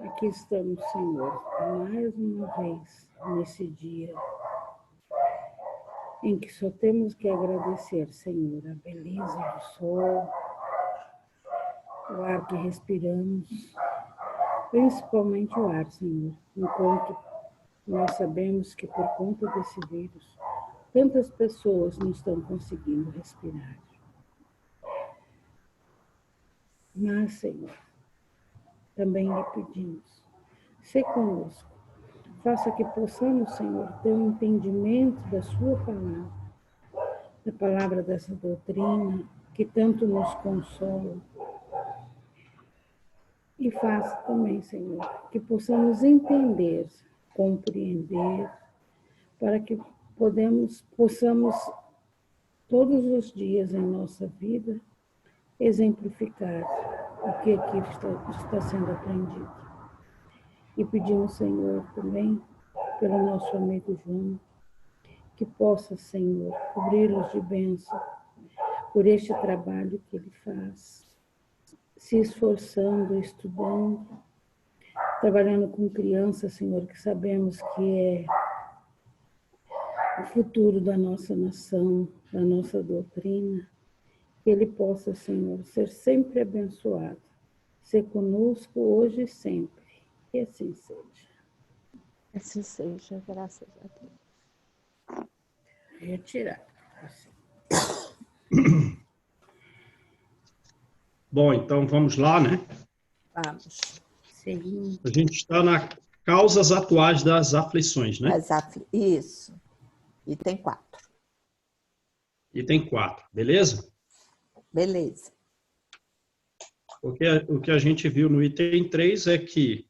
Aqui estamos, Senhor, mais uma vez nesse dia em que só temos que agradecer, Senhor, a beleza do sol, o ar que respiramos, principalmente o ar, Senhor, enquanto nós sabemos que por conta desse vírus, tantas pessoas não estão conseguindo respirar. Mas, Senhor, também lhe pedimos, se conosco, faça que possamos, Senhor, ter um entendimento da sua palavra, da palavra dessa doutrina, que tanto nos consola. E faça também, Senhor, que possamos entender, compreender, para que possamos todos os dias em nossa vida exemplificar o que aqui está sendo aprendido. E pedimos, Senhor, também, pelo nosso amigo João, que possa, Senhor, cobri-los de bênção por este trabalho que ele faz, se esforçando, estudando, trabalhando com crianças, Senhor, que sabemos que é o futuro da nossa nação, da nossa doutrina, que ele possa, Senhor, ser sempre abençoado, ser conosco hoje e sempre, que assim seja. Assim seja, graças a Deus. Retirar. Assim. Bom, então vamos lá, né? Vamos. Sim. A gente está na causas atuais das aflições, né? Isso. Item 4. Item 4, beleza? Beleza. Porque o que a gente viu no item 3 é que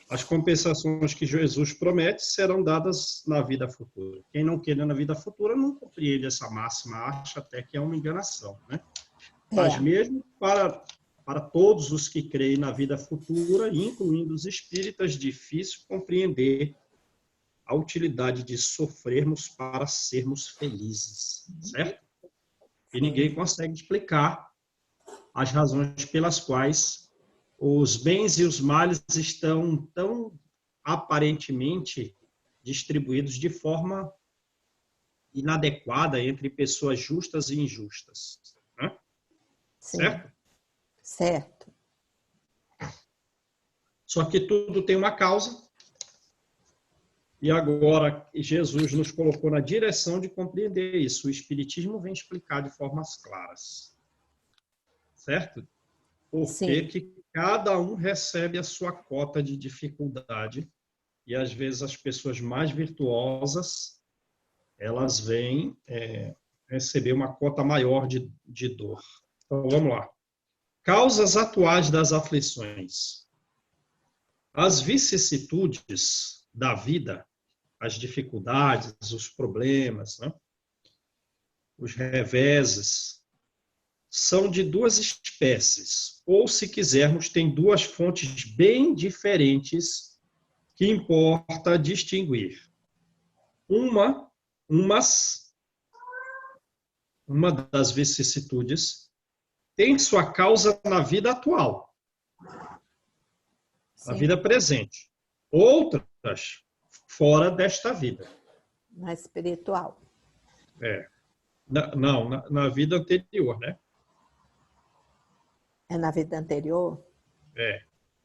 as compensações que Jesus promete serão dadas na vida futura. Quem não quer na vida futura não compreende essa máxima, acha até que é uma enganação, né? Mas mesmo para todos os que creem na vida futura, incluindo os espíritas, é difícil compreender a utilidade de sofrermos para sermos felizes, certo? E ninguém consegue explicar as razões pelas quais os bens e os males estão tão aparentemente distribuídos de forma inadequada entre pessoas justas e injustas, né? Certo? Certo. Só que tudo tem uma causa. E agora Jesus nos colocou na direção de compreender isso. O Espiritismo vem explicar de formas claras. Certo? Porque cada um recebe a sua cota de dificuldade. E às vezes as pessoas mais virtuosas, elas vêm receber uma cota maior de dor. Então vamos lá. Causas atuais das aflições. As vicissitudes da vida, as dificuldades, os problemas, né? Os reveses, são de duas espécies, ou, se quisermos, tem duas fontes bem diferentes que importa distinguir. Uma das vicissitudes tem sua causa na vida atual, na vida presente. Outras fora desta vida. Na espiritual. Não, na vida anterior, né? É na vida anterior?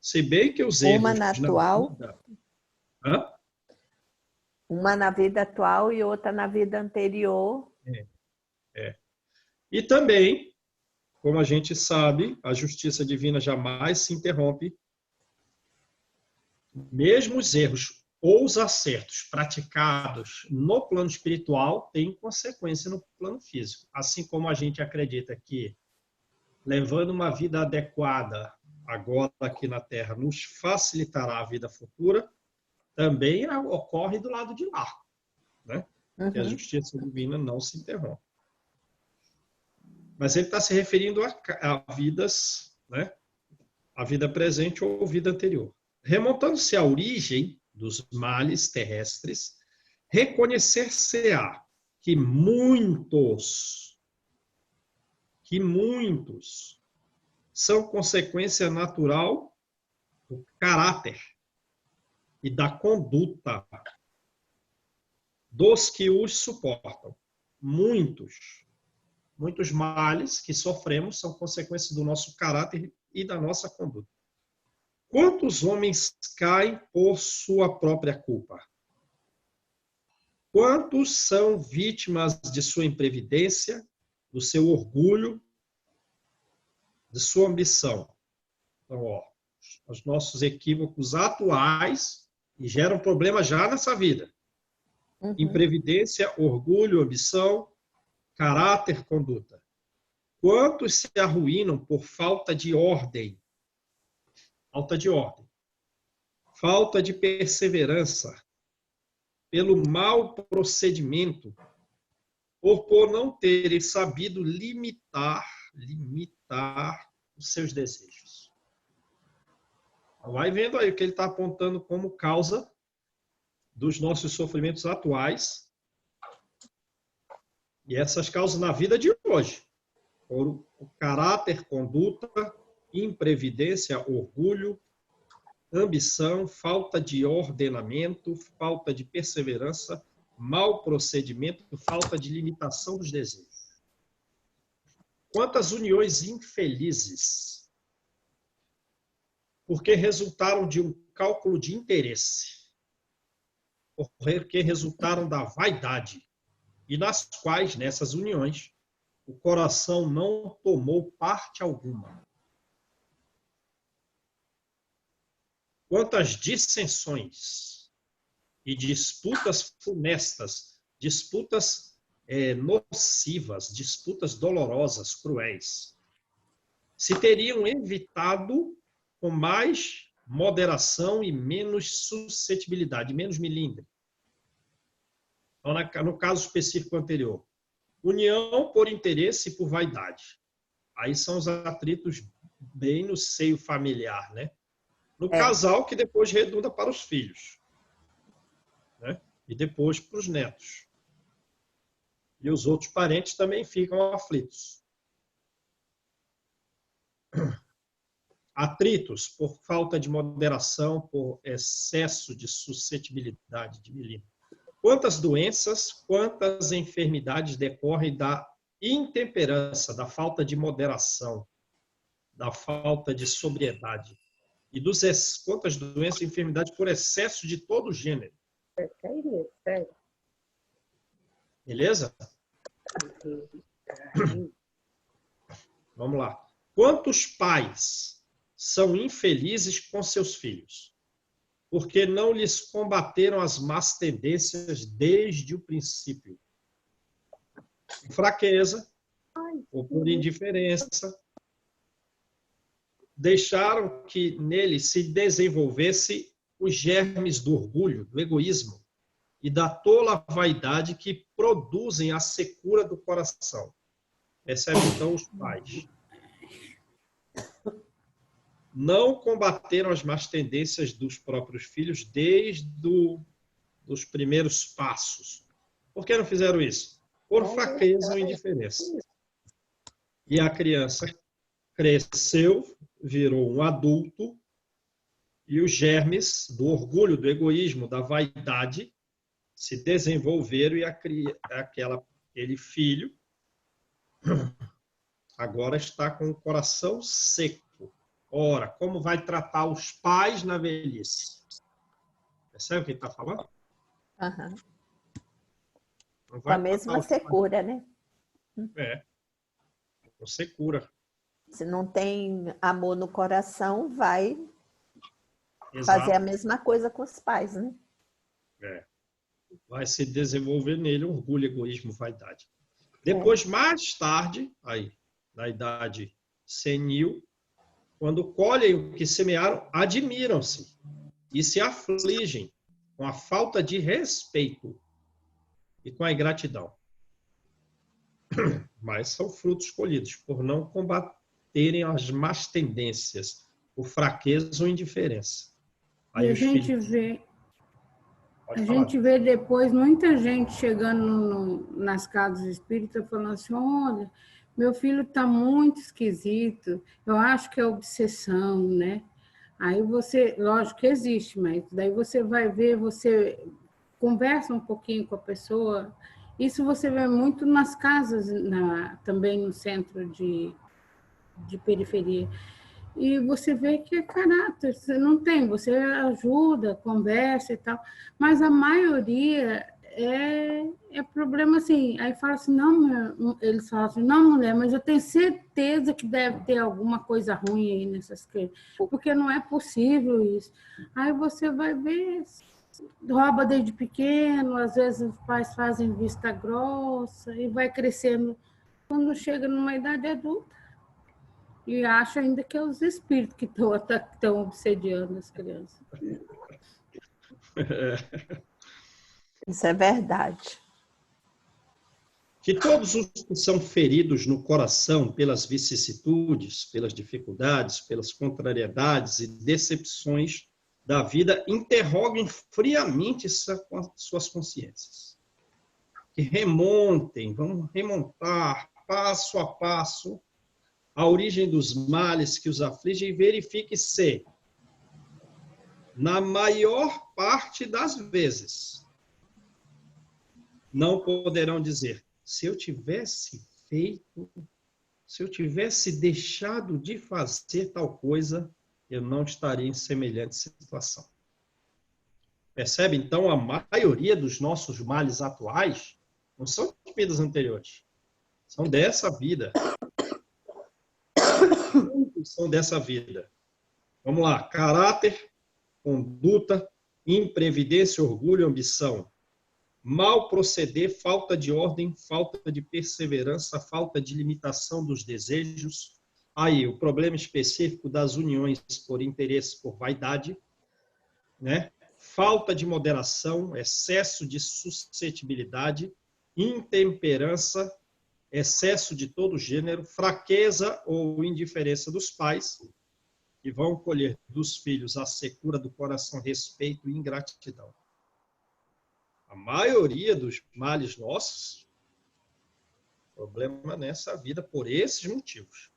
Se bem que os erros... Uma na atual? Hã? Uma na vida atual e outra na vida anterior. E também, como a gente sabe, a justiça divina jamais se interrompe. Mesmo os erros ou os acertos praticados no plano espiritual têm consequência no plano físico. Assim como a gente acredita que levando uma vida adequada agora aqui na Terra nos facilitará a vida futura, também ocorre do lado de lá, né? Que a justiça divina não se interrompe. Mas ele está se referindo a vidas, né? A vida presente ou vida anterior. Remontando-se à origem dos males terrestres, reconhecer-se-á que muitos são consequência natural do caráter e da conduta dos que os suportam. Muitos males que sofremos são consequências do nosso caráter e da nossa conduta. Quantos homens caem por sua própria culpa? Quantos são vítimas de sua imprevidência, do seu orgulho, de sua ambição? Então, os nossos equívocos atuais e geram problema já nessa vida. Imprevidência, orgulho, ambição, caráter, conduta. Quantos se arruinam por falta de ordem? Falta de ordem. Falta de perseverança. Pelo mau procedimento. Ou por não terem sabido limitar os seus desejos. Vai vendo aí o que ele está apontando como causa dos nossos sofrimentos atuais. E essas causas na vida de hoje. Por o caráter, conduta, imprevidência, orgulho, ambição, falta de ordenamento, falta de perseverança, mau procedimento, falta de limitação dos desejos. Quantas uniões infelizes, porque resultaram de um cálculo de interesse, porque resultaram da vaidade, e nas quais, nessas uniões, o coração não tomou parte alguma. Quantas dissensões e disputas funestas, disputas nocivas, disputas dolorosas, cruéis, se teriam evitado com mais moderação e menos suscetibilidade, menos melindre. Então, no caso específico anterior, união por interesse e por vaidade. Aí são os atritos bem no seio familiar, né? No casal, que depois redunda para os filhos, né? E depois para os netos. E os outros parentes também ficam aflitos. Atritos por falta de moderação, por excesso de suscetibilidade, de melindre. Quantas doenças, quantas enfermidades decorrem da intemperança, da falta de moderação, da falta de sobriedade. E quantas doenças e enfermidades por excesso de todo gênero. Beleza? Vamos lá. Quantos pais são infelizes com seus filhos? Porque não lhes combateram as más tendências desde o princípio. Por fraqueza, ou por indiferença, deixaram que nele se desenvolvesse os germes do orgulho, do egoísmo e da tola vaidade que produzem a secura do coração. Percebe, então, os pais. Não combateram as más tendências dos próprios filhos desde os primeiros passos. Por que não fizeram isso? Por fraqueza ou indiferença. E a criança cresceu, virou um adulto, e os germes do orgulho, do egoísmo, da vaidade se desenvolveram, e aquele filho agora está com o coração seco. Ora, como vai tratar os pais na velhice? Percebe o que ele está falando? Com a mesma secura, né? Com secura. Se não tem amor no coração, vai Exato. fazer a mesma coisa com os pais, né? Vai se desenvolver nele orgulho, egoísmo, vaidade. Depois, mais tarde, aí, na idade senil, quando colhem o que semearam, admiram-se e se afligem com a falta de respeito e com a ingratidão. Mas são frutos colhidos por não combaterem as más tendências, por fraqueza ou indiferença. Aí e a gente vê depois muita gente chegando nas casas espíritas falando assim, olha, meu filho está muito esquisito, eu acho que é obsessão, né? Aí você, lógico que existe, mas daí você vai ver, você conversa um pouquinho com a pessoa. Isso você vê muito nas casas, também no centro de periferia. E você vê que é caráter, você não tem, você ajuda, conversa e tal, mas a maioria é problema assim. Aí fala assim, não, eles falam assim, não, mulher, mas eu tenho certeza que deve ter alguma coisa ruim aí nessas crianças, porque não é possível isso. Aí você vai ver, rouba desde pequeno, às vezes os pais fazem vista grossa e vai crescendo. Quando chega numa idade adulta, e acho ainda que é os espíritos que estão obsediando as crianças. Isso é verdade. Que todos os que são feridos no coração pelas vicissitudes, pelas dificuldades, pelas contrariedades e decepções da vida, interroguem friamente suas consciências. Que remontem, vamos remontar passo a passo a origem dos males que os afligem e verifique se, na maior parte das vezes, não poderão dizer, se eu tivesse feito, se eu tivesse deixado de fazer tal coisa, eu não estaria em semelhante situação. Percebe? Então, a maioria dos nossos males atuais não são de vidas anteriores, são dessa vida. São dessa vida. Vamos lá. Caráter, conduta, imprevidência, orgulho, ambição. Mal proceder, falta de ordem, falta de perseverança, falta de limitação dos desejos. Aí, o problema específico das uniões por interesse, por vaidade, né? Falta de moderação, excesso de suscetibilidade, intemperança, excesso de todo gênero, fraqueza ou indiferença dos pais, que vão colher dos filhos a secura do coração, respeito e ingratidão. A maioria dos males nossos, problema nessa vida por esses motivos.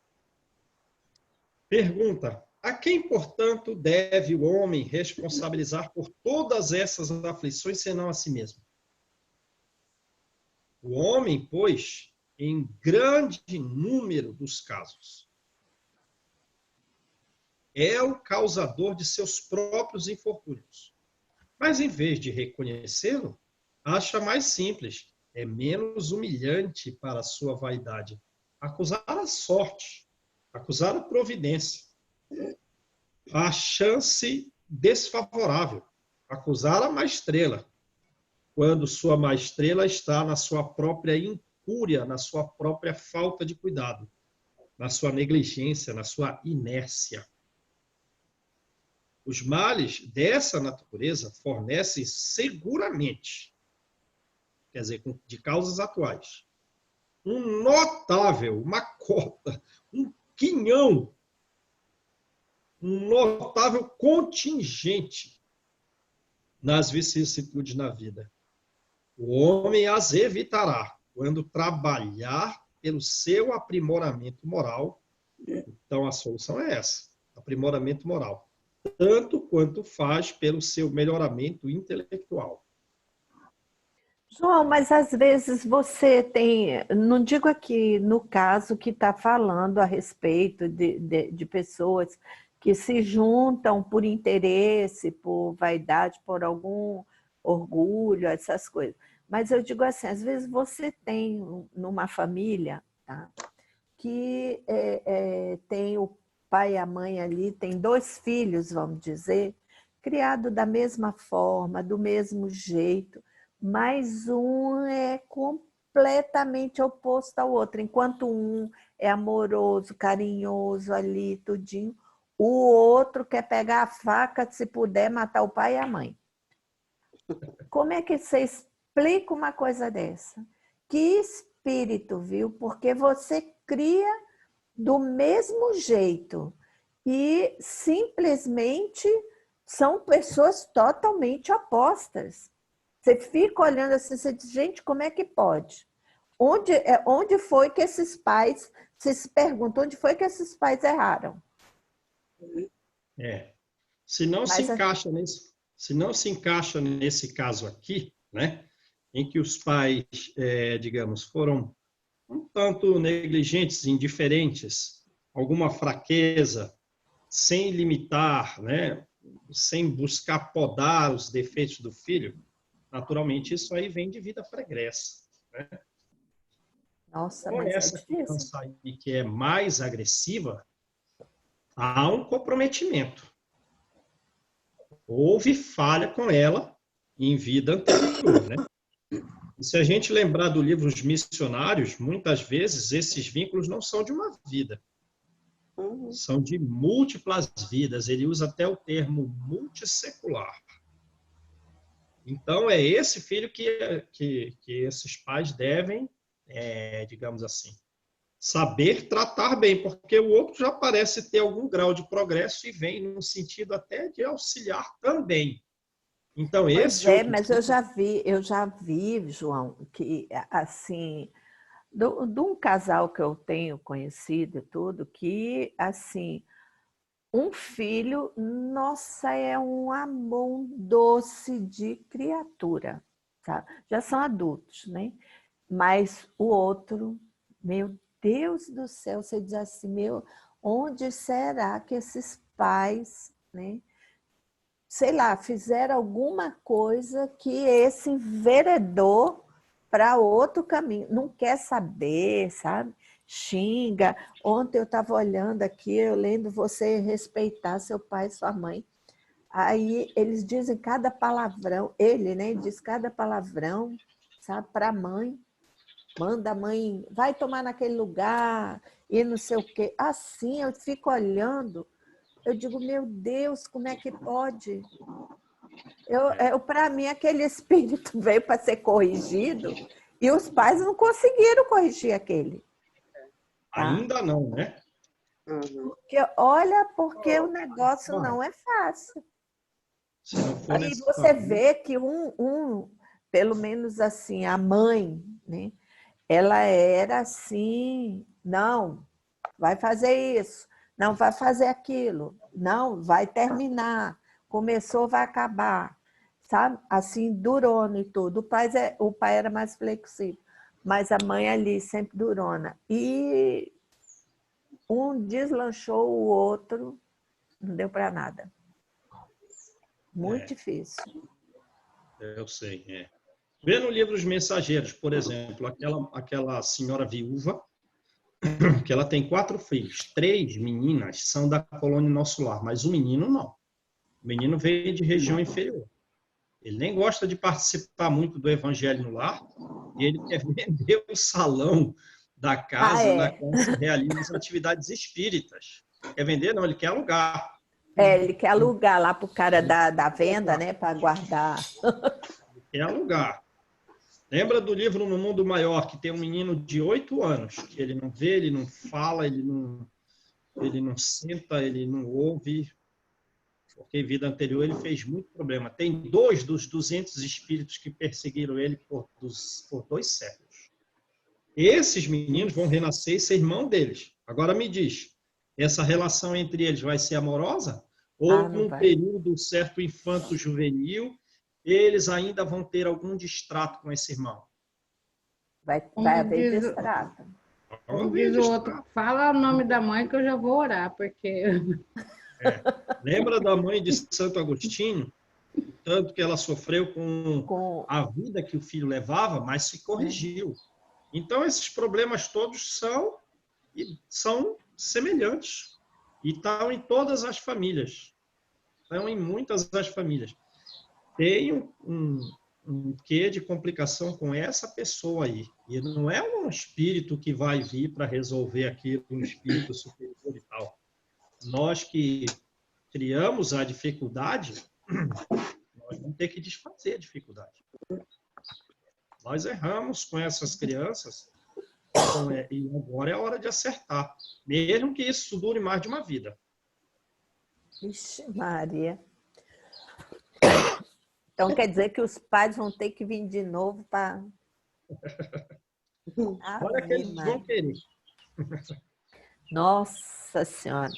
Pergunta: a quem, portanto, deve o homem responsabilizar por todas essas aflições, senão a si mesmo? O homem, pois, em grande número dos casos, é o causador de seus próprios infortúnios. Mas, em vez de reconhecê-lo, acha mais simples, é menos humilhante para a sua vaidade, acusar a sorte, acusar a providência, a chance desfavorável, acusar a má estrela, quando sua má estrela está na sua própria incúria, na sua própria falta de cuidado, na sua negligência, na sua inércia. Os males dessa natureza fornecem seguramente, quer dizer, de causas atuais, um notável, uma cota, um quinhão, um notável contingente nas vicissitudes na vida. O homem as evitará quando trabalhar pelo seu aprimoramento moral. Então, a solução é essa, aprimoramento moral. Tanto quanto faz pelo seu melhoramento intelectual. João, mas às vezes você tem, não digo aqui no caso que está falando a respeito de pessoas que se juntam por interesse, por vaidade, por algum orgulho, essas coisas. Mas eu digo assim, às vezes você tem numa família, tá, que tem o pai e a mãe ali, tem 2 filhos, vamos dizer, criados da mesma forma, do mesmo jeito, mas um é completamente oposto ao outro. Enquanto um é amoroso, carinhoso ali, tudinho, o outro quer pegar a faca, se puder, matar o pai e a mãe. Como é que você explica uma coisa dessa? Que espírito, viu? Porque você cria do mesmo jeito e simplesmente são pessoas totalmente opostas. Você fica olhando assim, você diz, gente, como é que pode? Onde foi que esses pais, você se pergunta, onde foi que esses pais erraram? Se não se Mas encaixa nesse, se não se encaixa nesse caso aqui, né, em que os pais, digamos, foram um tanto negligentes, indiferentes, alguma fraqueza, sem limitar, né, sem buscar podar os defeitos do filho, naturalmente isso aí vem de vida pregressa, né? nossa, Com mas é essa difícil. criança aí que é mais agressiva, há um comprometimento. Houve falha com ela em vida anterior, né? E se a gente lembrar do livro Os Missionários, muitas vezes esses vínculos não são de uma vida, são de múltiplas vidas. Ele usa até o termo multissecular. Então, é esse filho que esses pais devem, digamos assim, saber tratar bem, porque o outro já parece ter algum grau de progresso e vem no sentido até de auxiliar também. Então, Pois esse é, outro mas filho, eu já vi, João, que assim, de um casal que eu tenho conhecido e tudo, que assim, um filho, nossa, é um amor, um doce de criatura, tá? Já são adultos, né? Mas o outro, meu Deus do céu, você diz assim, meu, onde será que esses pais, né? Sei lá, fizeram alguma coisa que esse enveredou para outro caminho. Não quer saber, sabe? Xinga. Ontem eu estava olhando aqui, eu lendo você respeitar seu pai e sua mãe. Aí eles dizem cada palavrão, ele, né, diz cada palavrão, sabe, para a mãe. Manda a mãe, vai tomar naquele lugar e não sei o quê. Assim eu fico olhando, eu digo, meu Deus, como é que pode? Para mim, aquele espírito veio para ser corrigido e os pais não conseguiram corrigir aquele. Tá? ainda não, né? Porque, olha, porque o negócio Ah, não é fácil. se não for E nessa você vida, vê que pelo menos assim, a mãe, né? Ela era assim, não, vai fazer isso, não vai fazer aquilo, não, vai terminar, começou, vai acabar, sabe? Assim, durona e tudo. O pai era mais flexível, mas a mãe ali sempre durona. E um deslanchou o outro, não deu para nada. Muito é, difícil. eu sei. Vê no livro Os Mensageiros, por exemplo, aquela senhora viúva, que ela tem 4 filhos. 3 meninas são da colônia Nosso Lar, mas o menino não. O menino veio de região inferior. Ele nem gosta de participar muito do evangelho no lar, e ele quer vender o salão da Ah, casa na é. qual se realizam as atividades espíritas. Quer vender? Não, ele quer alugar. Ele quer alugar lá para o cara da venda, né? Para guardar. Ele quer alugar. Lembra do livro No Mundo Maior, que tem um menino de 8 anos, que ele não vê, ele não fala, ele não senta, ele não ouve, porque em vida anterior ele fez muito problema. Tem 2 dos 200 espíritos que perseguiram ele por 2 séculos. Esses meninos vão renascer e ser irmão deles. Agora me diz, essa relação entre eles vai ser amorosa? Ah, Ou não num vai. período certo infanto-juvenil, eles ainda vão ter algum distrato com esse irmão? Vai Como haver diz, destrato. como Vão ver diz o outro, distrato. fala o nome da mãe que eu já vou orar, porque É. Lembra da mãe de Santo Agostinho? O tanto que ela sofreu com Com, a vida que o filho levava, mas se corrigiu. Então, esses problemas todos são semelhantes e estão em todas as famílias. Estão em muitas das famílias. Tem um quê de complicação com essa pessoa aí. E não é um espírito que vai vir para resolver aquilo, um espírito superior e tal. Nós que criamos a dificuldade, nós vamos ter que desfazer a dificuldade. Nós erramos com essas crianças, e agora é a hora de acertar, mesmo que isso dure mais de uma vida. Ixi, Maria. Então quer dizer que os pais vão ter que vir de novo para. Olha que eles vão querer. Nossa Senhora.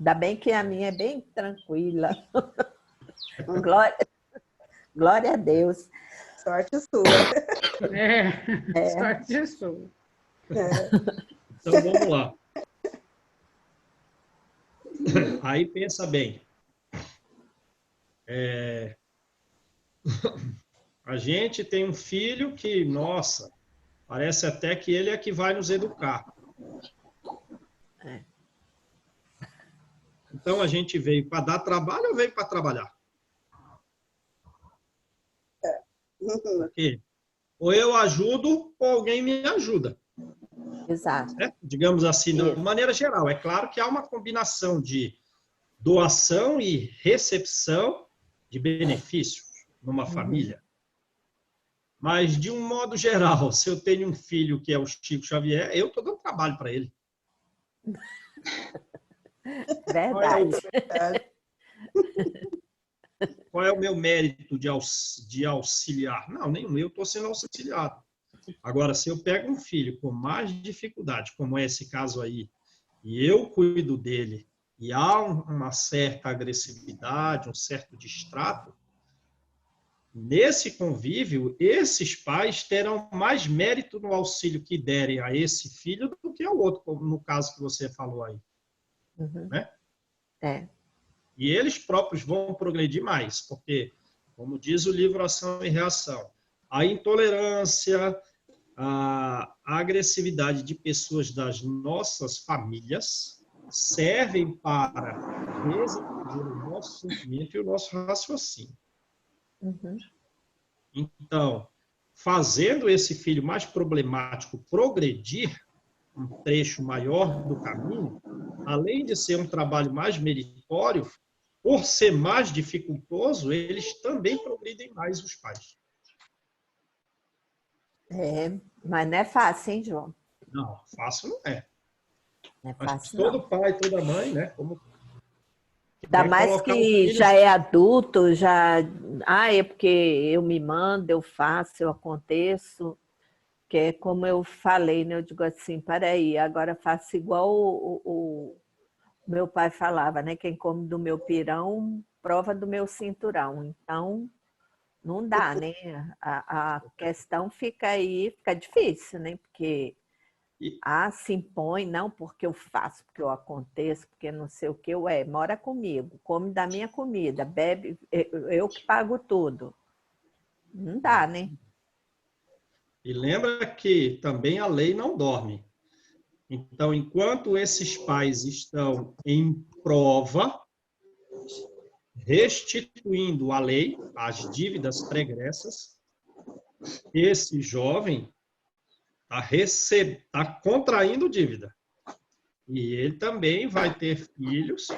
Ainda bem que a minha é bem tranquila. Glória, glória a Deus. Sorte sua. Sorte sua. Então, vamos lá. Aí, pensa bem. A gente tem um filho que, nossa, parece até que ele é que vai nos educar. Então, a gente veio para dar trabalho ou veio para trabalhar? Porque ou eu ajudo ou alguém me ajuda. Exato. Digamos assim, de Isso. maneira geral. É claro que há uma combinação de doação e recepção de benefícios numa família. Mas, de um modo geral, se eu tenho um filho que é o Chico Xavier, eu estou dando trabalho para ele. Verdade. Qual é o meu mérito de auxiliar? Não, nenhum. Eu estou sendo auxiliado. Agora, se eu pego um filho com mais dificuldade, como é esse caso aí, e eu cuido dele, e há uma certa agressividade, um certo distrato, nesse convívio, esses pais terão mais mérito no auxílio que derem a esse filho do que ao outro, como no caso que você falou aí. Né? E eles próprios vão progredir mais, porque, como diz o livro Ação e Reação, a intolerância, a agressividade de pessoas das nossas famílias servem para desenvolver o nosso sentimento e o nosso raciocínio. Então, fazendo esse filho mais problemático progredir um trecho maior do caminho, além de ser um trabalho mais meritório, por ser mais dificultoso, eles também progridem mais os pais. Mas não é fácil, hein, João? Não, fácil não é. Não é Mas fácil, todo não. pai, toda mãe, né? Ainda mais que já é adulto, já... é porque eu me mando, eu faço, eu aconteço. Que é como eu falei, né? Eu digo assim, peraí, agora faço igual o meu pai falava, né? Quem come do meu pirão, prova do meu cinturão. Então, não dá, né? A questão fica aí, fica difícil, né? Porque se impõe, não porque eu faço, porque eu aconteço, porque não sei o que, mora comigo, come da minha comida, bebe, eu que pago tudo. Não dá, né? E lembra que também a lei não dorme. Então, enquanto esses pais estão em prova, restituindo à lei as dívidas pregressas, esse jovem está contraindo dívida. E ele também vai ter filhos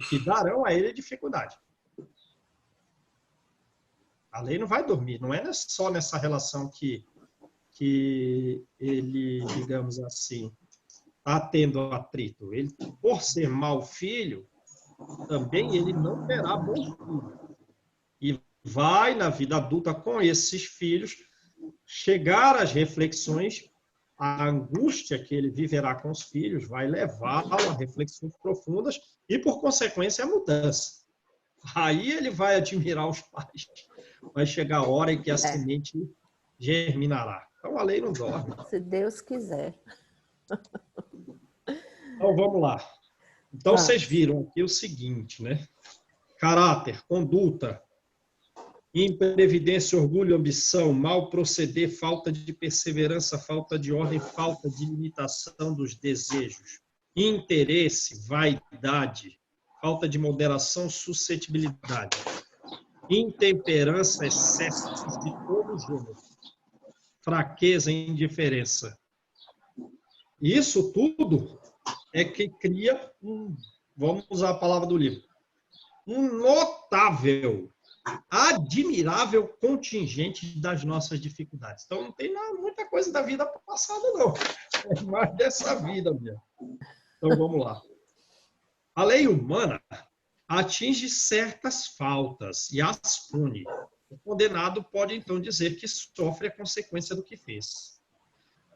que darão a ele dificuldade. A lei não vai dormir, não é só nessa relação que ele, digamos assim, está tendo atrito. Ele, por ser mau filho, também ele não terá bom filho. E vai, na vida adulta, com esses filhos, chegar às reflexões, a angústia que ele viverá com os filhos vai levá-lo a reflexões profundas e, por consequência, a mudança. Aí ele vai admirar os pais. Vai chegar a hora em que a semente germinará. Então, a lei não dorme. Se Deus quiser. Então, vamos lá. Então, vocês viram aqui o seguinte, né? Caráter, conduta, imprevidência, orgulho, ambição, mal proceder, falta de perseverança, falta de ordem, falta de limitação dos desejos, interesse, vaidade, falta de moderação, suscetibilidade, intemperança, excessos de todo gênero, fraqueza e indiferença. Isso tudo é que cria vamos usar a palavra do livro, um notável, admirável contingente das nossas dificuldades. Então, não tem muita coisa da vida passada, não. É mais dessa vida mesmo. Então, vamos lá. A lei humana atinge certas faltas e as pune. O condenado pode, então, dizer que sofre a consequência do que fez.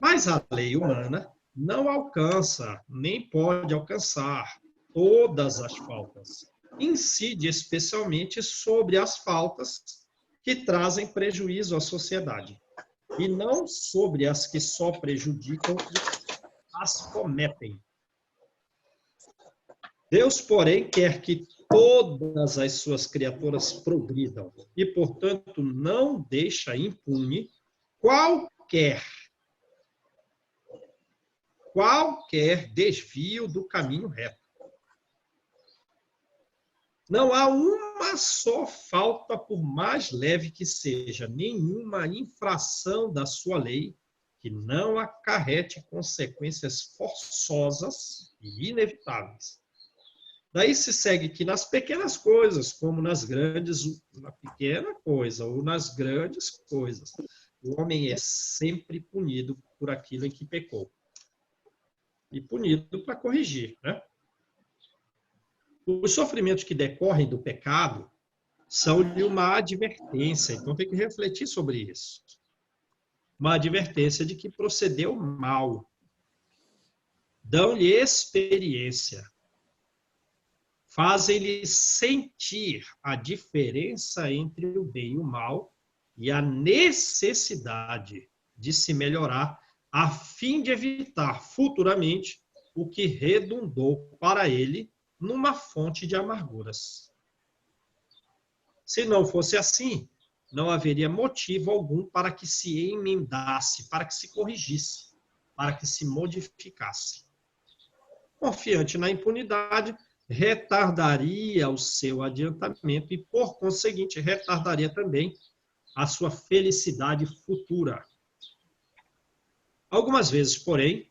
Mas a lei humana não alcança, nem pode alcançar todas as faltas. Incide especialmente sobre as faltas que trazem prejuízo à sociedade, e não sobre as que só prejudicam e as cometem. Deus, porém, quer que todas as suas criaturas progridam e, portanto, não deixa impune qualquer desvio do caminho reto. Não há uma só falta, por mais leve que seja, nenhuma infração da sua lei que não acarrete consequências forçosas e inevitáveis. Daí se segue que nas pequenas coisas, como nas grandes, na pequena coisa ou nas grandes coisas, o homem é sempre punido por aquilo em que pecou. E punido para corrigir, né? Os sofrimentos que decorrem do pecado são-lhe uma advertência, então tem que refletir sobre isso. Uma advertência de que procedeu mal. Dão-lhe experiência. Fazem-lhe sentir a diferença entre o bem e o mal e a necessidade de se melhorar a fim de evitar futuramente o que redundou para ele numa fonte de amarguras. Se não fosse assim, não haveria motivo algum para que se emendasse, para que se corrigisse, para que se modificasse. Confiante na impunidade, retardaria o seu adiantamento e, por conseguinte, retardaria também a sua felicidade futura. Algumas vezes, porém,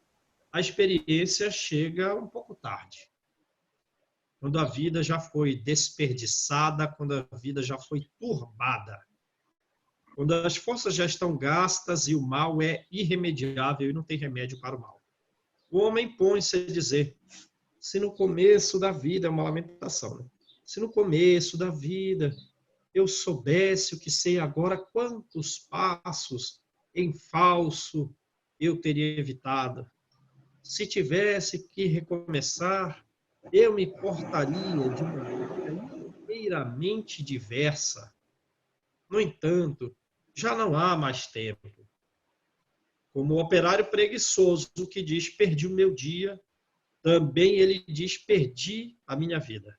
a experiência chega um pouco tarde. Quando a vida já foi desperdiçada, quando a vida já foi turbada, quando as forças já estão gastas e o mal é irremediável e não tem remédio para o mal. O homem põe-se a dizer, se no começo da vida, é uma lamentação, né? Se no começo da vida eu soubesse o que sei agora, quantos passos em falso eu teria evitado. Se tivesse que recomeçar, eu me portaria de uma maneira inteiramente diversa. No entanto, já não há mais tempo. Como o operário preguiçoso que diz, perdi o meu dia, também ele diz, perdi a minha vida.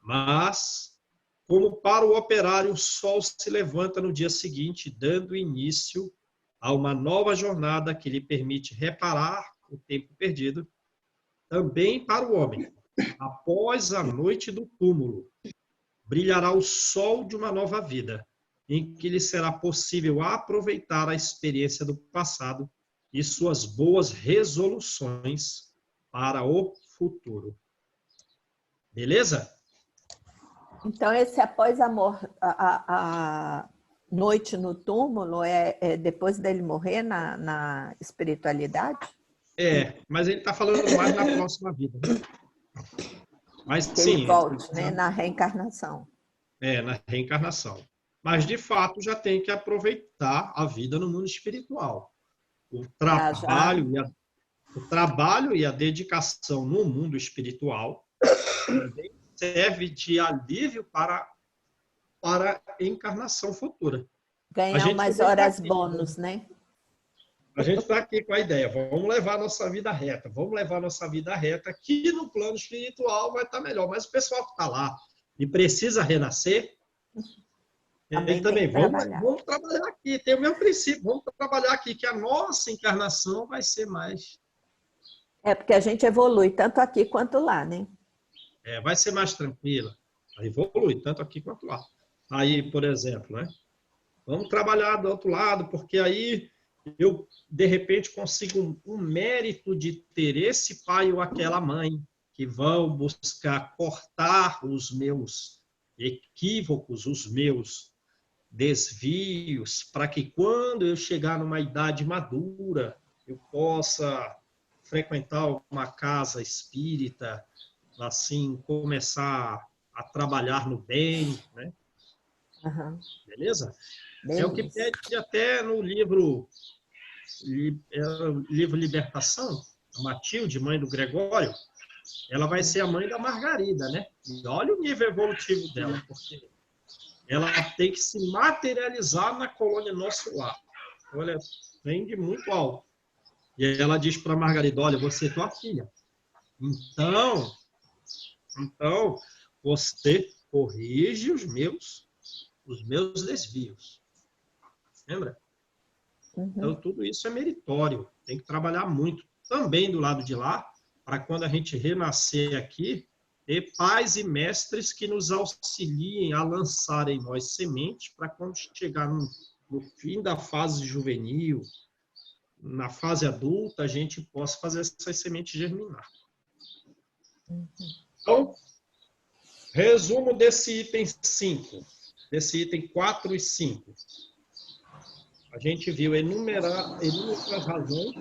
Mas, como para o operário, o sol se levanta no dia seguinte, dando início a uma nova jornada que lhe permite reparar o tempo perdido, também para o homem, após a noite do túmulo, brilhará o sol de uma nova vida, em que lhe será possível aproveitar a experiência do passado e suas boas resoluções para o futuro. Beleza? Então, esse após a noite no túmulo é depois dele morrer na espiritualidade? Mas ele está falando mais na próxima vida. Mas Que sim. ele volte, né, na reencarnação. Na reencarnação. Mas, de fato, já tem que aproveitar a vida no mundo espiritual. O trabalho e a dedicação no mundo espiritual também serve de alívio para a encarnação futura. Ganhar umas horas bônus, né? A gente está aqui com a ideia, vamos levar a nossa vida reta, que no plano espiritual vai estar melhor. Mas o pessoal que está lá e precisa renascer, também vamos trabalhar aqui, tem o mesmo princípio, vamos trabalhar aqui, que a nossa encarnação vai ser mais... Porque a gente evolui tanto aqui quanto lá, né? Vai ser mais tranquila, evolui tanto aqui quanto lá. Aí, por exemplo, né? Vamos trabalhar do outro lado, porque aí eu, de repente, consigo um mérito de ter esse pai ou aquela mãe que vão buscar cortar os meus equívocos, os meus desvios, para que quando eu chegar numa idade madura, eu possa frequentar uma casa espírita, assim, começar a trabalhar no bem, né? Uhum. Beleza? É o que pede até no livro Libertação, a Matilde, mãe do Gregório, ela vai ser a mãe da Margarida, né? E olha o nível evolutivo dela, porque ela tem que se materializar na colônia Nosso Lar. Olha, vem de muito alto. E ela diz para a Margarida, olha, você é tua filha. Então, você corrige os meus desvios. Lembra? Então, tudo isso é meritório. Tem que trabalhar muito. Também do lado de lá, para quando a gente renascer aqui, ter pais e mestres que nos auxiliem a lançar em nós sementes para quando chegar no fim da fase juvenil, na fase adulta, a gente possa fazer essas sementes germinar. Então, resumo desse item 5, desse item 4 e 5. A gente viu inúmeras razões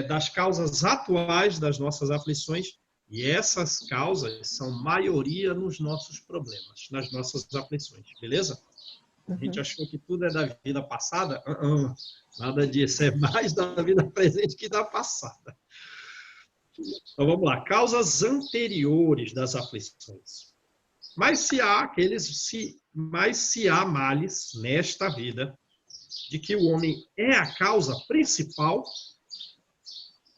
das causas atuais das nossas aflições, e essas causas são maioria nos nossos problemas, nas nossas aflições, beleza? A gente achou que tudo é da vida passada? Nada disso, é mais da vida presente que da passada. Então vamos lá, causas anteriores das aflições. Mas se há males nesta vida, de que o homem é a causa principal,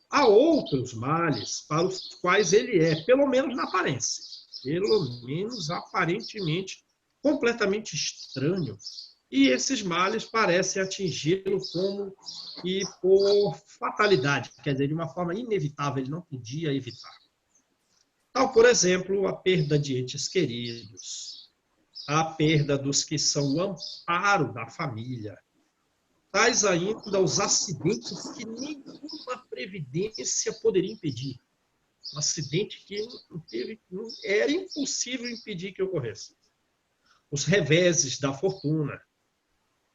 há outros males para os quais ele é, pelo menos na aparência, pelo menos aparentemente, completamente estranho. E esses males parecem atingi-lo como e por fatalidade, quer dizer, de uma forma inevitável, ele não podia evitar. Tal, por exemplo, a perda de entes queridos, a perda dos que são o amparo da família, tais ainda os acidentes que nenhuma previdência poderia impedir. Um acidente que era impossível impedir que ocorresse. Os reveses da fortuna,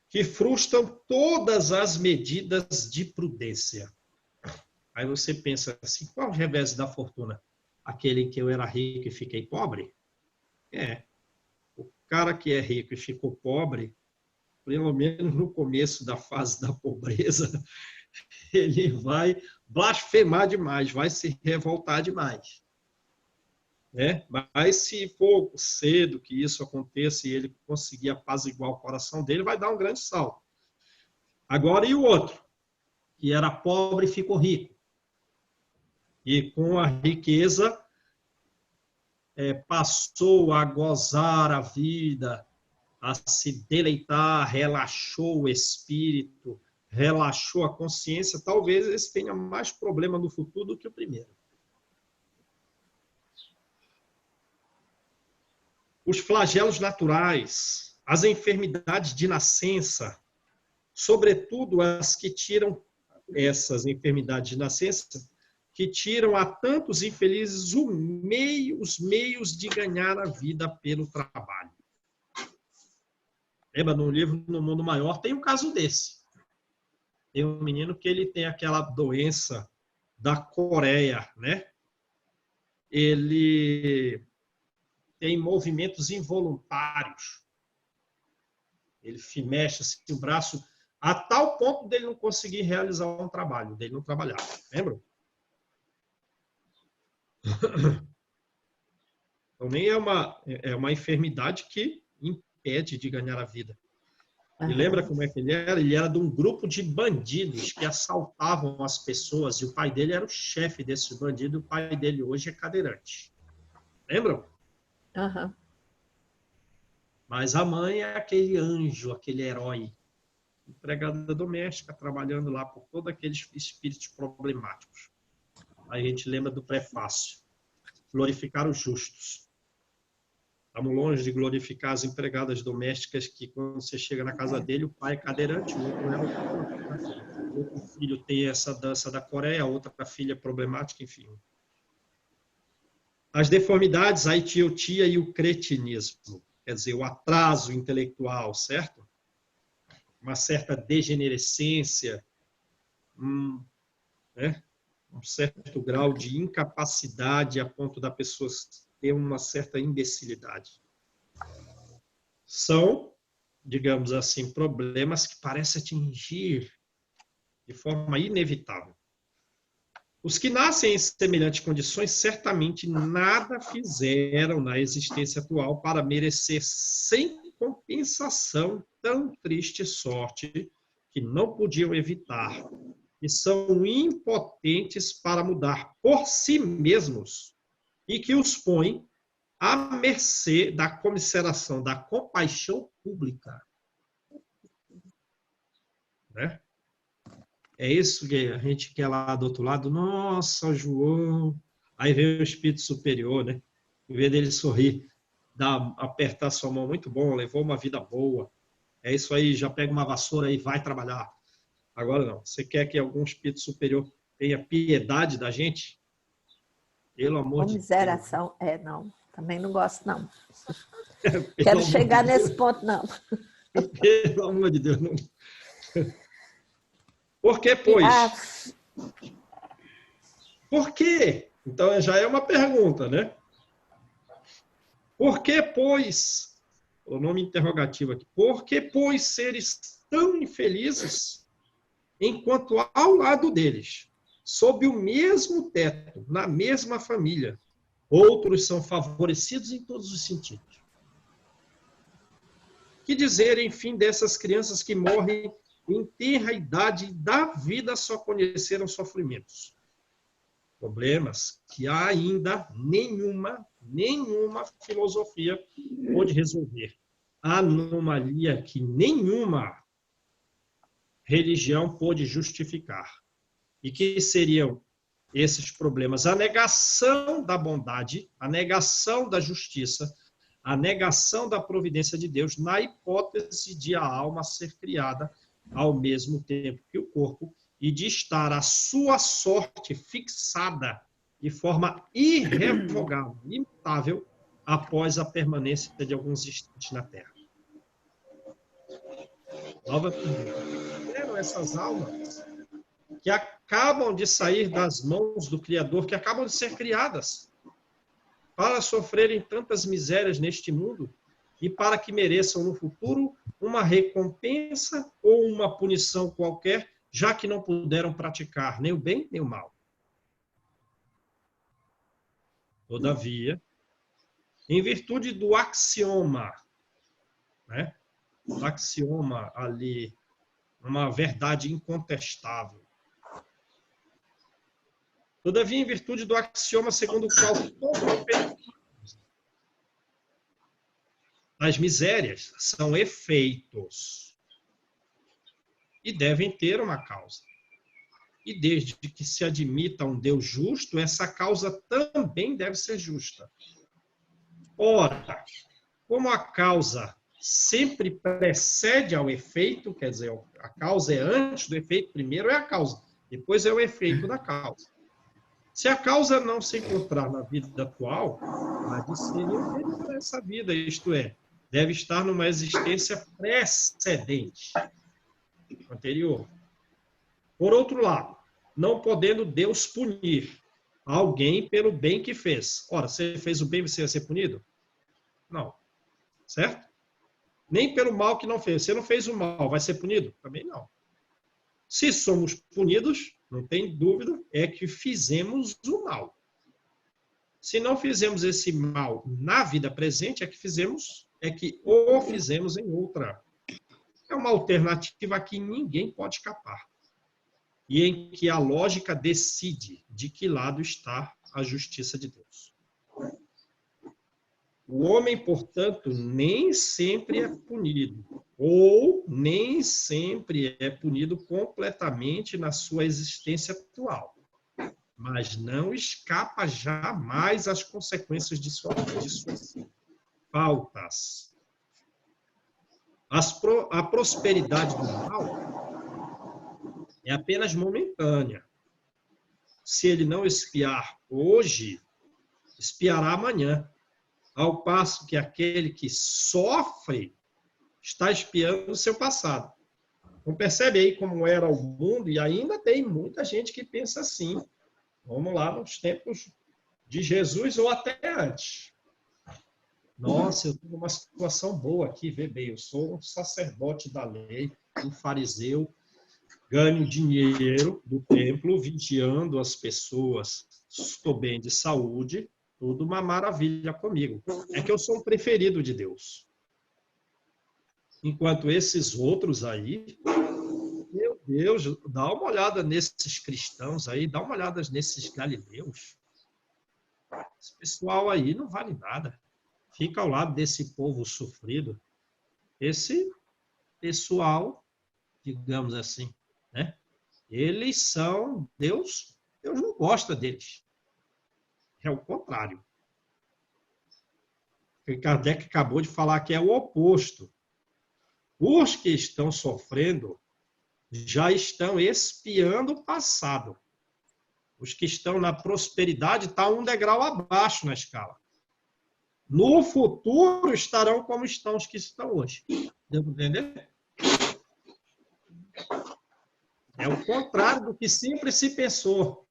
que frustram todas as medidas de prudência. Aí você pensa assim, qual o revés da fortuna? Aquele em que eu era rico e fiquei pobre? O cara que é rico e ficou pobre, pelo menos no começo da fase da pobreza, ele vai blasfemar demais, vai se revoltar demais. Mas se for cedo que isso aconteça e ele conseguir apaziguar o coração dele, vai dar um grande salto. Agora, e o outro? Que era pobre e ficou rico. E com a riqueza passou a gozar a vida, a se deleitar, relaxou o espírito, relaxou a consciência. Talvez esse tenha mais problema no futuro do que o primeiro. Os flagelos naturais, as enfermidades de nascença, sobretudo as que tiram essas enfermidades de nascença, que tiram a tantos infelizes os meios de ganhar a vida pelo trabalho. Lembra, no livro No Mundo Maior tem um caso desse. Tem um menino que ele tem aquela doença da Coreia, né? Ele tem movimentos involuntários. Ele mexe assim, o braço a tal ponto dele não conseguir realizar um trabalho, dele não trabalhar. Lembra? Então, nem é uma enfermidade que impede de ganhar a vida. E lembra como é que ele era? Ele era de um grupo de bandidos que assaltavam as pessoas, e o pai dele era o chefe desses bandidos, e o pai dele hoje é cadeirante. Lembram? Mas a mãe é aquele anjo, aquele herói, empregada doméstica, trabalhando lá por todos aqueles espíritos problemáticos. Aí a gente lembra do prefácio, glorificar os justos. Estamos longe de glorificar as empregadas domésticas que, quando você chega na casa dele, o pai é cadeirante, o outro filho tem essa dança da Coreia, a outra filha é problemática, enfim. As deformidades, a etiotia e o cretinismo, quer dizer, o atraso intelectual, certo? Uma certa degenerescência, um certo grau de incapacidade a ponto da pessoa ter uma certa imbecilidade. São, digamos assim, problemas que parecem atingir de forma inevitável. Os que nascem em semelhantes condições certamente nada fizeram na existência atual para merecer sem compensação tão triste sorte que não podiam evitar, e são impotentes para mudar por si mesmos e que os põe à mercê da comiseração, da compaixão pública. Né? É isso que a gente quer lá do outro lado. Nossa, João. Aí vem o espírito superior, né? Em vez dele sorrir, apertar sua mão, muito bom, levou uma vida boa. É isso aí, já pega uma vassoura e vai trabalhar. Agora não. Você quer que algum espírito superior tenha piedade da gente? Pelo amor de Deus. Comiseração. Não. Também não gosto, não. Quero chegar nesse ponto, não. Pelo amor de Deus, não. Por que, pois? Por quê? Então, já é uma pergunta, né? Por que, pois? O nome interrogativo aqui. Por que, pois, seres tão infelizes enquanto ao lado deles, sob o mesmo teto, na mesma família, outros são favorecidos em todos os sentidos? Que dizer, enfim, dessas crianças que morrem em tenra idade da vida só conheceram sofrimentos? Problemas que ainda nenhuma filosofia pôde resolver. Anomalia que nenhuma religião pôde justificar. E que seriam esses problemas? A negação da bondade, a negação da justiça, a negação da providência de Deus na hipótese de a alma ser criada ao mesmo tempo que o corpo e de estar a sua sorte fixada de forma irrevogável, imutável, após a permanência de alguns instantes na Terra. Nova pergunta. Eram essas almas que acabam de sair das mãos do Criador, que acabam de ser criadas, para sofrerem tantas misérias neste mundo e para que mereçam no futuro uma recompensa ou uma punição qualquer, já que não puderam praticar nem o bem nem o mal. Todavia, em virtude do axioma, né? O axioma ali, uma verdade incontestável. Todavia, em virtude do axioma segundo o qual todo as misérias são efeitos e devem ter uma causa. E desde que se admita um Deus justo, essa causa também deve ser justa. Ora, como a causa sempre precede ao efeito, quer dizer, a causa é antes do efeito, primeiro é a causa, depois é o efeito da causa. Se a causa não se encontrar na vida atual, há de ser inferior a essa vida, isto é, deve estar numa existência precedente, anterior. Por outro lado, não podendo Deus punir alguém pelo bem que fez. Ora, você fez o bem, você vai ser punido? Não. Certo? Nem pelo mal que não fez. Você não fez o mal, vai ser punido? Também não. Se somos punidos, não tem dúvida, é que fizemos o mal. Se não fizemos esse mal na vida presente, é que o fizemos em outra. É uma alternativa que ninguém pode escapar. E em que a lógica decide de que lado está a justiça de Deus. O homem, portanto, nem sempre é punido, ou nem sempre é punido completamente na sua existência atual, mas não escapa jamais às consequências de suas faltas. A prosperidade do mal é apenas momentânea. Se ele não espiar hoje, espiará amanhã. Ao passo que aquele que sofre está espiando o seu passado. Então, percebe aí como era o mundo, e ainda tem muita gente que pensa assim. Vamos lá nos tempos de Jesus ou até antes. Nossa, eu estou numa situação boa aqui, vê bem, eu sou um sacerdote da lei, um fariseu, ganho dinheiro do templo, vigiando as pessoas, estou bem de saúde, tudo uma maravilha comigo. É que eu sou um preferido de Deus. Enquanto esses outros aí, meu Deus, dá uma olhada nesses cristãos aí, dá uma olhada nesses galileus. Esse pessoal aí não vale nada. Fica ao lado desse povo sofrido. Esse pessoal, digamos assim, né? Eles são Deus não gosta deles. É o contrário. O Kardec acabou de falar que é o oposto. Os que estão sofrendo já estão expiando o passado. Os que estão na prosperidade estão um degrau abaixo na escala. No futuro estarão como estão os que estão hoje. Deu para entender? É o contrário do que sempre se pensou.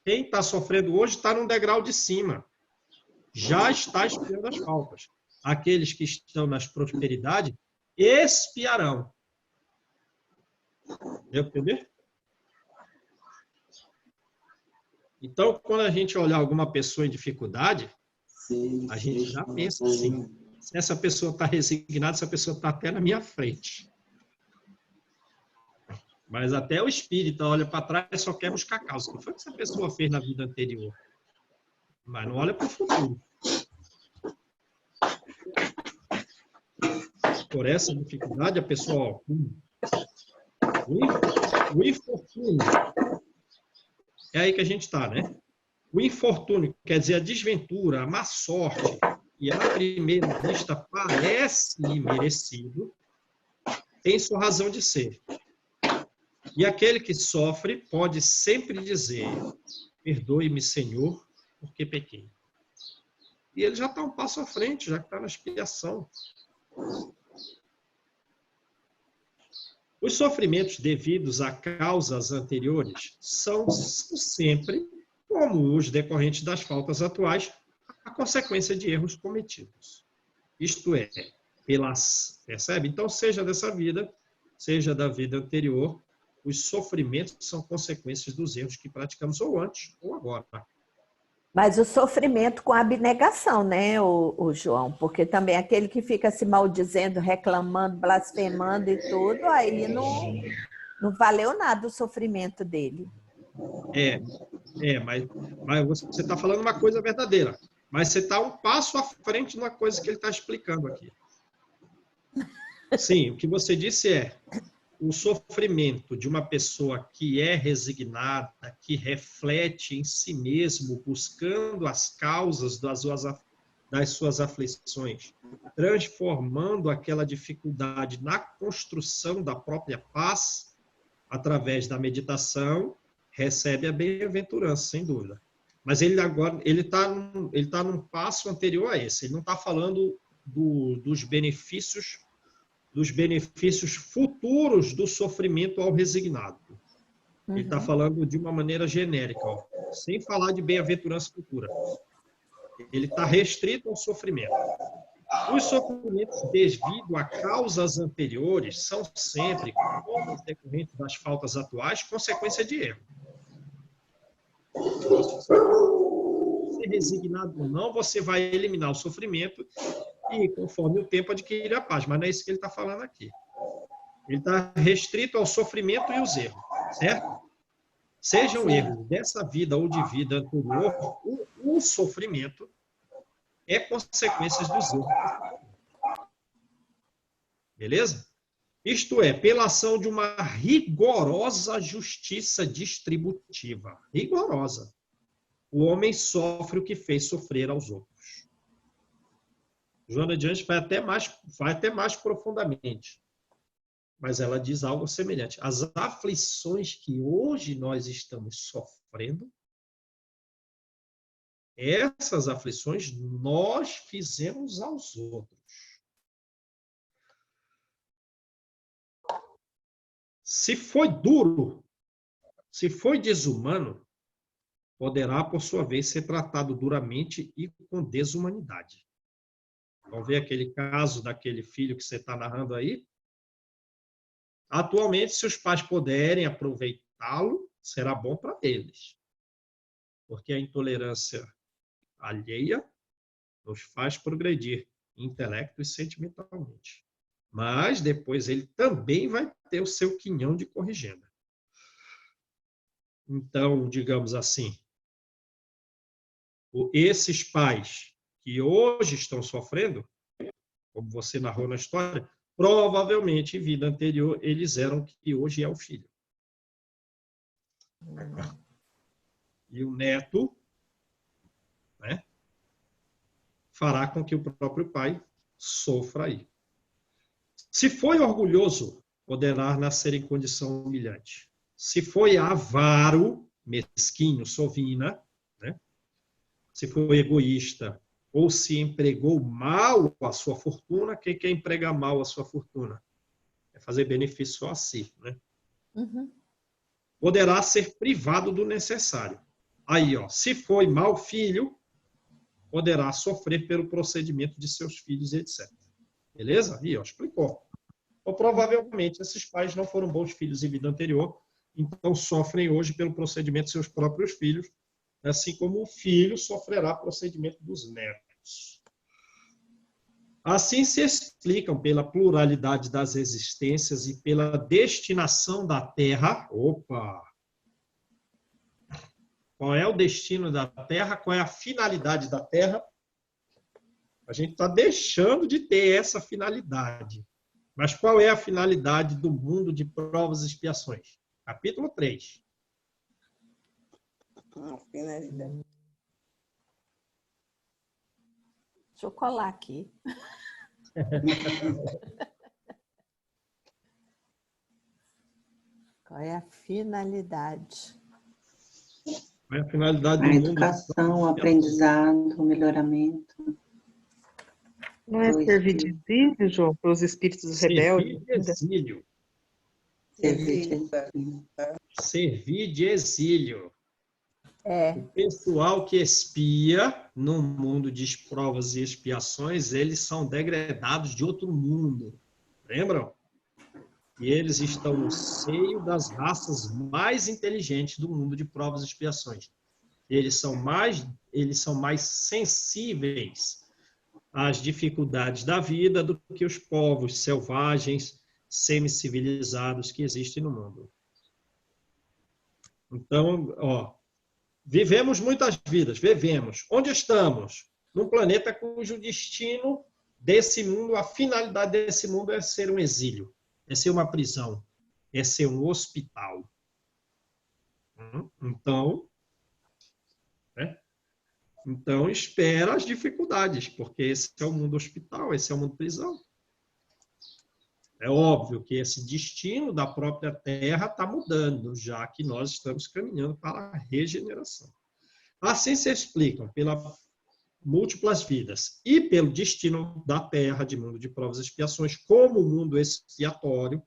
Quem está sofrendo hoje está num degrau de cima. Já está expiando as faltas. Aqueles que estão nas prosperidades expiarão. Deu para entender? Então, quando a gente olhar alguma pessoa em dificuldade, a gente já pensa assim, se essa pessoa está resignada, essa pessoa está até na minha frente. Mas até o espírito olha para trás e só quer buscar causa. O que foi que essa pessoa fez na vida anterior? Mas não olha para o futuro. Por essa dificuldade, a pessoa... O infortúnio. É aí que a gente está, né? O infortúnio, quer dizer, a desventura, a má sorte, e à primeira vista parece merecido, tem sua razão de ser. E aquele que sofre pode sempre dizer: perdoe-me, Senhor, porque pequei. E ele já está um passo à frente, já está na expiação. Os sofrimentos devidos a causas anteriores são sempre, como os decorrentes das faltas atuais, a consequência de erros cometidos. Isto é, percebe? Então, seja dessa vida, seja da vida anterior, os sofrimentos são consequências dos erros que praticamos ou antes ou agora. Mas o sofrimento com abnegação, né, o João? Porque também aquele que fica se maldizendo, reclamando, blasfemando e tudo, aí não valeu nada o sofrimento dele. Mas você está falando uma coisa verdadeira. Mas você está um passo à frente de uma coisa que ele está explicando aqui. Sim, o que você disse é o sofrimento de uma pessoa que é resignada, que reflete em si mesmo, buscando as causas das suas aflições, transformando aquela dificuldade na construção da própria paz, através da meditação, recebe a bem-aventurança, sem dúvida. Mas ele agora ele tá num passo anterior a esse. Ele não está falando dos benefícios futuros do sofrimento ao resignado. Ele está falando de uma maneira genérica, ó, sem falar de bem-aventurança futura. Ele está restrito ao sofrimento. Os sofrimentos devido a causas anteriores são sempre, como os decorrentes das faltas atuais, consequência de erro. Se resignado ou não, você vai eliminar o sofrimento e, conforme o tempo, adquirir a paz. Mas não é isso que ele está falando aqui. Ele está restrito ao sofrimento e os erros, certo? Sejam erros dessa vida ou de vida anterior, o sofrimento é consequência dos erros. Beleza? Isto é, pela ação de uma rigorosa justiça distributiva. Rigorosa. O homem sofre o que fez sofrer aos outros. Joana de Anjos vai até mais profundamente. Mas ela diz algo semelhante. As aflições que hoje nós estamos sofrendo, essas aflições nós fizemos aos outros. Se foi duro, se foi desumano, poderá, por sua vez, ser tratado duramente e com desumanidade. Vamos ver aquele caso daquele filho que você está narrando aí? Atualmente, se os pais puderem aproveitá-lo, será bom para eles. Porque a intolerância alheia nos faz progredir intelecto e sentimentalmente. Mas depois ele também vai ter o seu quinhão de corrigenda. Então, digamos assim, esses pais que hoje estão sofrendo, como você narrou na história, provavelmente em vida anterior eles eram o que hoje é o filho. E o neto, né, fará com que o próprio pai sofra aí. Se foi orgulhoso, poderá nascer em condição humilhante. Se foi avaro, mesquinho, sovina, né, se foi egoísta, ou se empregou mal a sua fortuna, quem quer empregar mal a sua fortuna? É fazer benefício só a si, né? Uhum. Poderá ser privado do necessário. Aí, ó, se foi mau filho, poderá sofrer pelo procedimento de seus filhos, etc. Beleza? Aí, ó, explicou. Ou provavelmente esses pais não foram bons filhos em vida anterior, então sofrem hoje pelo procedimento de seus próprios filhos, assim como o filho sofrerá procedimento dos netos. Assim se explicam pela pluralidade das existências e pela destinação da Terra. Opa! Qual é o destino da Terra? Qual é a finalidade da Terra? A gente está deixando de ter essa finalidade. Mas qual é a finalidade do mundo de provas e expiações? Capítulo 3. Finalidade. Deixa eu colar aqui. Qual é a finalidade? Qual é a finalidade A do mundo? educação, o aprendizado, o melhoramento. Não é servir de exílio, João, para os espíritos rebeldes? Servir de exílio. Servir de exílio. Servir de exílio. É. O pessoal que expia no mundo de provas e expiações, eles são degradados de outro mundo. Lembram? E eles estão no seio das raças mais inteligentes do mundo de provas e expiações. Eles são mais sensíveis às dificuldades da vida do que os povos selvagens, semi-civilizados que existem no mundo. Então, ó, vivemos muitas vidas, vivemos. Onde estamos? Num planeta cujo destino desse mundo, a finalidade desse mundo é ser um exílio, é ser uma prisão, é ser um hospital. Então, né? Então, espera as dificuldades, porque esse é o mundo hospital, esse é o mundo prisão. É óbvio que esse destino da própria Terra está mudando, já que nós estamos caminhando para a regeneração. Assim se explicam pelas múltiplas vidas e pelo destino da Terra de mundo de provas e expiações como mundo expiatório,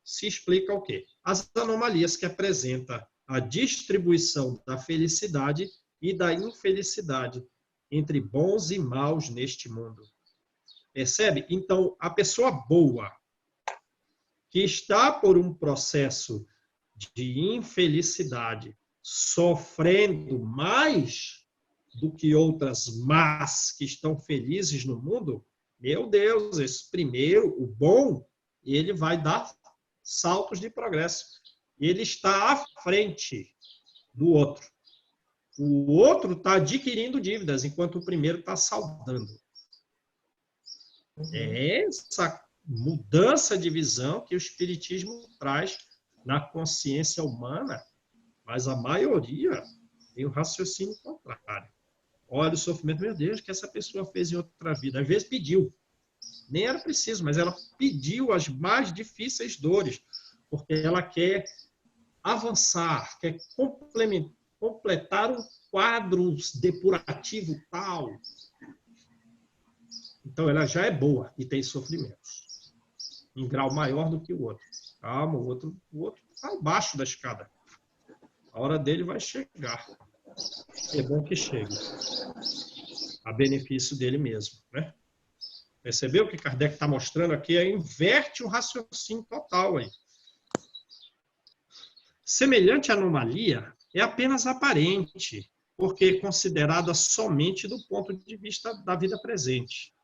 se explica o quê? As anomalias que apresenta a distribuição da felicidade e da infelicidade entre bons e maus neste mundo. Percebe? Então, a pessoa boa, que está por um processo de infelicidade, sofrendo mais do que outras más que estão felizes no mundo, meu Deus, esse primeiro, o bom, ele vai dar saltos de progresso. Ele está à frente do outro. O outro está adquirindo dívidas, enquanto o primeiro está saldando. É essa mudança de visão que o Espiritismo traz na consciência humana, mas a maioria tem um raciocínio contrário. Olha o sofrimento, meu Deus, que essa pessoa fez em outra vida. Às vezes pediu. Nem era preciso, mas ela pediu as mais difíceis dores, porque ela quer avançar, quer completar um quadro depurativo tal. Então, ela já é boa e tem sofrimentos, em grau maior do que o outro. Calma, o outro está abaixo da escada. A hora dele vai chegar. É bom que chegue. A benefício dele mesmo, né? Percebeu o que Kardec está mostrando aqui? Inverte o raciocínio total aí. Semelhante anomalia é apenas aparente, porque é considerada somente do ponto de vista da vida presente.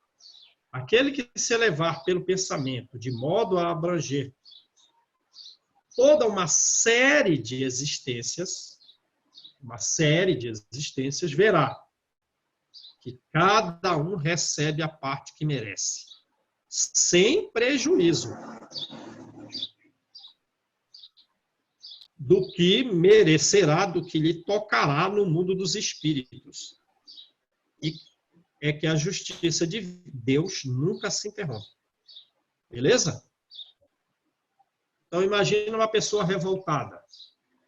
Aquele que se elevar pelo pensamento de modo a abranger toda uma série de existências, verá que cada um recebe a parte que merece, sem prejuízo do que merecerá, do que lhe tocará no mundo dos espíritos. E é que a justiça de Deus nunca se interrompe. Beleza? Então, imagina uma pessoa revoltada.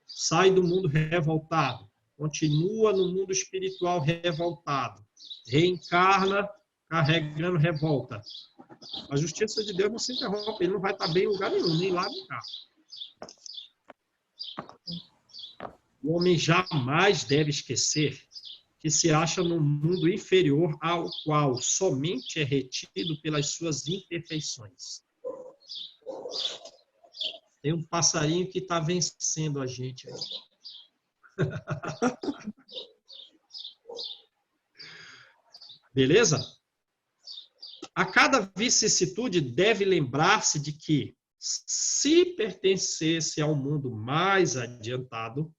Sai do mundo revoltado. Continua no mundo espiritual revoltado. Reencarna carregando revolta. A justiça de Deus não se interrompe. Ele não vai estar bem em lugar nenhum, nem lá nem cá. O homem jamais deve esquecer que se acha num mundo inferior ao qual somente é retido pelas suas imperfeições. Tem um passarinho que está vencendo a gente aí. Beleza? A cada vicissitude deve lembrar-se de que, se pertencesse ao mundo mais adiantado,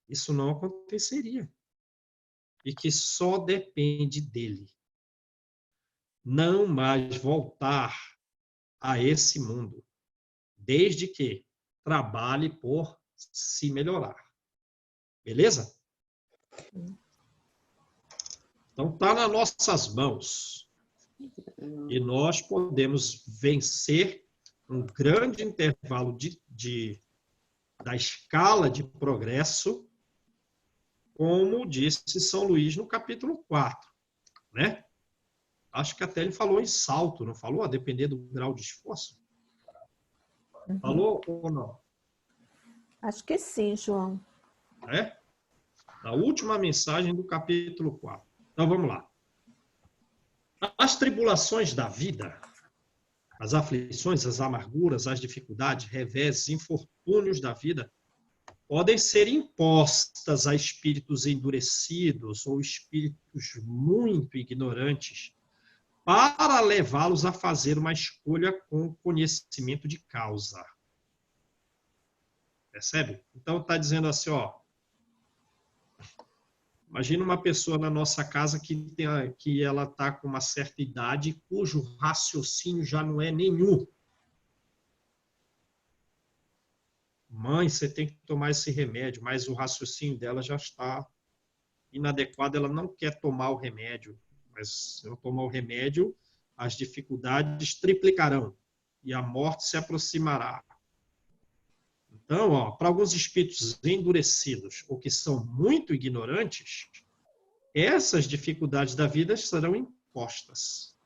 isso não aconteceria. E que só depende dele não mais voltar a esse mundo, desde que trabalhe por se melhorar. Beleza? Então, está nas nossas mãos. E nós podemos vencer um grande intervalo da escala de progresso, como disse São Luís no capítulo 4, né? Acho que até ele falou em salto, não falou? A depender do grau de esforço. Falou ou não? Acho que sim, João. É? Na última mensagem do capítulo 4. Então, vamos lá. As tribulações da vida, as aflições, as amarguras, as dificuldades, reveses, infortúnios da vida, podem ser impostas a espíritos endurecidos ou espíritos muito ignorantes para levá-los a fazer uma escolha com conhecimento de causa. Percebe? Então, está dizendo assim, ó, imagina uma pessoa na nossa casa que ela está com uma certa idade, cujo raciocínio já não é nenhum. Mãe, você tem que tomar esse remédio, mas o raciocínio dela já está inadequado, ela não quer tomar o remédio. Mas se eu tomar o remédio, as dificuldades triplicarão e a morte se aproximará. Então, ó, para alguns espíritos endurecidos ou que são muito ignorantes, essas dificuldades da vida serão impostas.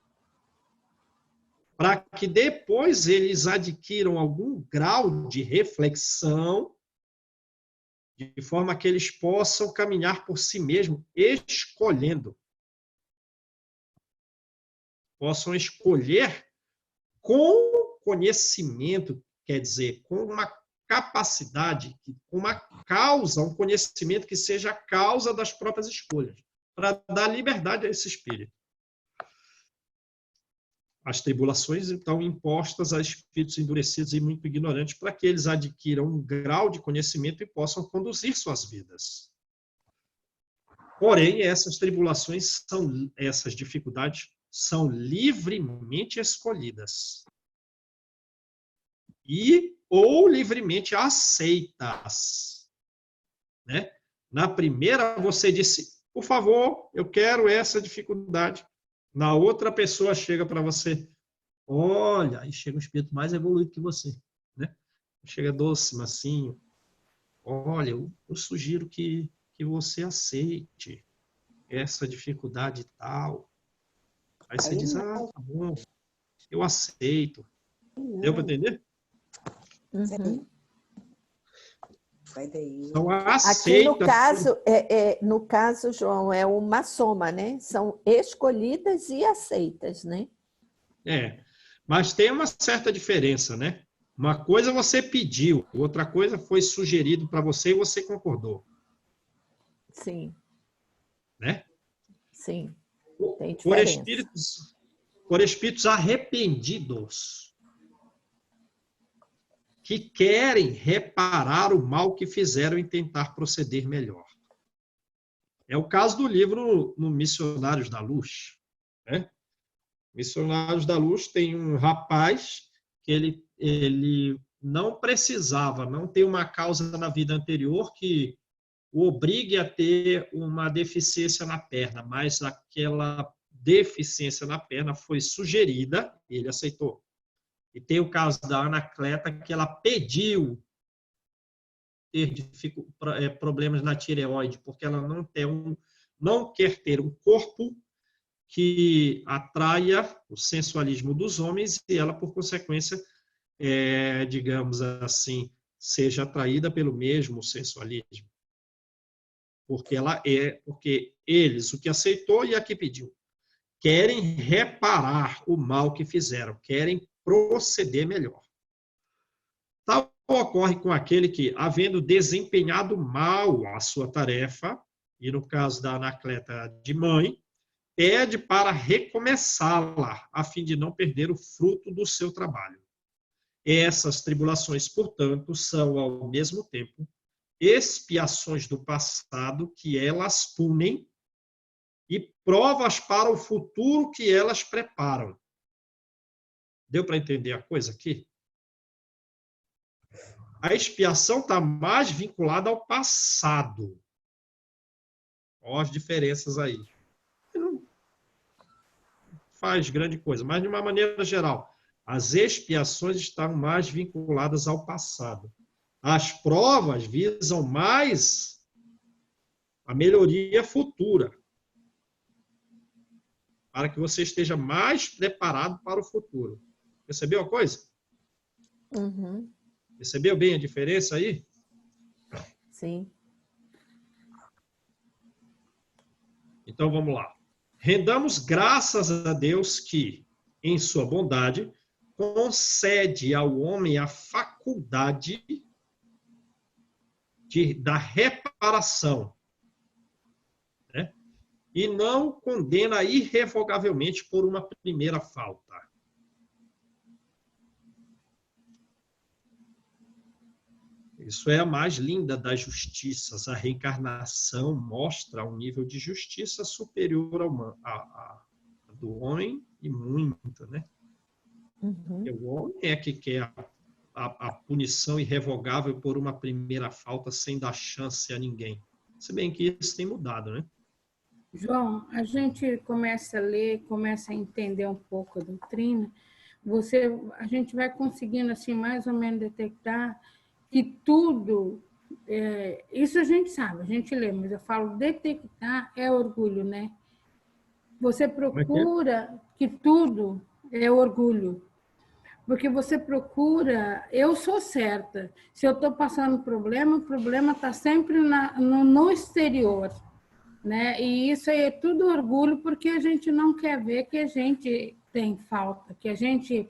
Para que depois eles adquiram algum grau de reflexão, de forma que eles possam caminhar por si mesmos, escolhendo. Possam escolher com conhecimento, quer dizer, com uma capacidade, com uma causa, um conhecimento que seja a causa das próprias escolhas, para dar liberdade a esse espírito. As tribulações, então, impostas a espíritos endurecidos e muito ignorantes, para que eles adquiram um grau de conhecimento e possam conduzir suas vidas. Porém, essas tribulações, essas dificuldades, são livremente escolhidas. Ou livremente aceitas. Né? Na primeira, você disse, por favor, eu quero essa dificuldade. Na outra, pessoa chega para você, olha, aí chega um espírito mais evoluído que você. Né? Chega doce, mansinho. Olha, eu sugiro que você aceite essa dificuldade tal. Aí você diz, tá bom, eu aceito. Deu para entender? Uhum. Vai daí. Então, Aqui aceita. no caso, João, é uma soma, né? São escolhidas e aceitas, né? Mas tem uma certa diferença, né? Uma coisa você pediu, outra coisa foi sugerido para você e você concordou, Sim, né? sim, tem Por diferença. espíritos arrependidos que querem reparar o mal que fizeram e tentar proceder melhor. É o caso do livro no Missionários da Luz, né? Missionários da Luz tem um rapaz que ele não precisava, não tem uma causa na vida anterior que o obrigue a ter uma deficiência na perna, mas aquela deficiência na perna foi sugerida e ele aceitou. E tem o caso da Anacleta, que ela pediu ter problemas na tireoide, porque ela não quer ter um corpo que atraia o sensualismo dos homens e ela, por consequência, digamos assim, seja atraída pelo mesmo sensualismo. Porque eles, o que aceitou e a que pediu, querem reparar o mal que fizeram, querem proceder melhor. Tal ocorre com aquele que, havendo desempenhado mal a sua tarefa, e no caso da Anacleta de mãe, pede para recomeçá-la, a fim de não perder o fruto do seu trabalho. Essas tribulações, portanto, são, ao mesmo tempo, expiações do passado que elas punem e provas para o futuro que elas preparam. Deu para entender a coisa aqui? A expiação está mais vinculada ao passado. Olha as diferenças aí. Não faz grande coisa, mas de uma maneira geral, as expiações estão mais vinculadas ao passado. As provas visam mais a melhoria futura, para que você esteja mais preparado para o futuro. Percebeu a coisa? Uhum. Percebeu bem a diferença aí? Sim. Então vamos lá. Rendamos graças a Deus que, em sua bondade, concede ao homem a faculdade da reparação, né? E não condena irrevogavelmente por uma primeira falta. Isso é a mais linda das justiças. A reencarnação mostra um nível de justiça superior ao do homem e muito, né? Uhum. O homem é que quer a punição irrevogável por uma primeira falta sem dar chance a ninguém. Se bem que isso tem mudado, né? João, a gente começa a ler, começa a entender um pouco a doutrina, a gente vai conseguindo assim mais ou menos detectar que tudo, isso a gente sabe, a gente lê, mas eu falo detectar é orgulho, né? Você Como é que é? procura que tudo é orgulho, porque você procura, eu sou certa, se eu estou passando problema, o problema está sempre no exterior, né? E isso aí é tudo orgulho, porque a gente não quer ver que a gente tem falta, que a gente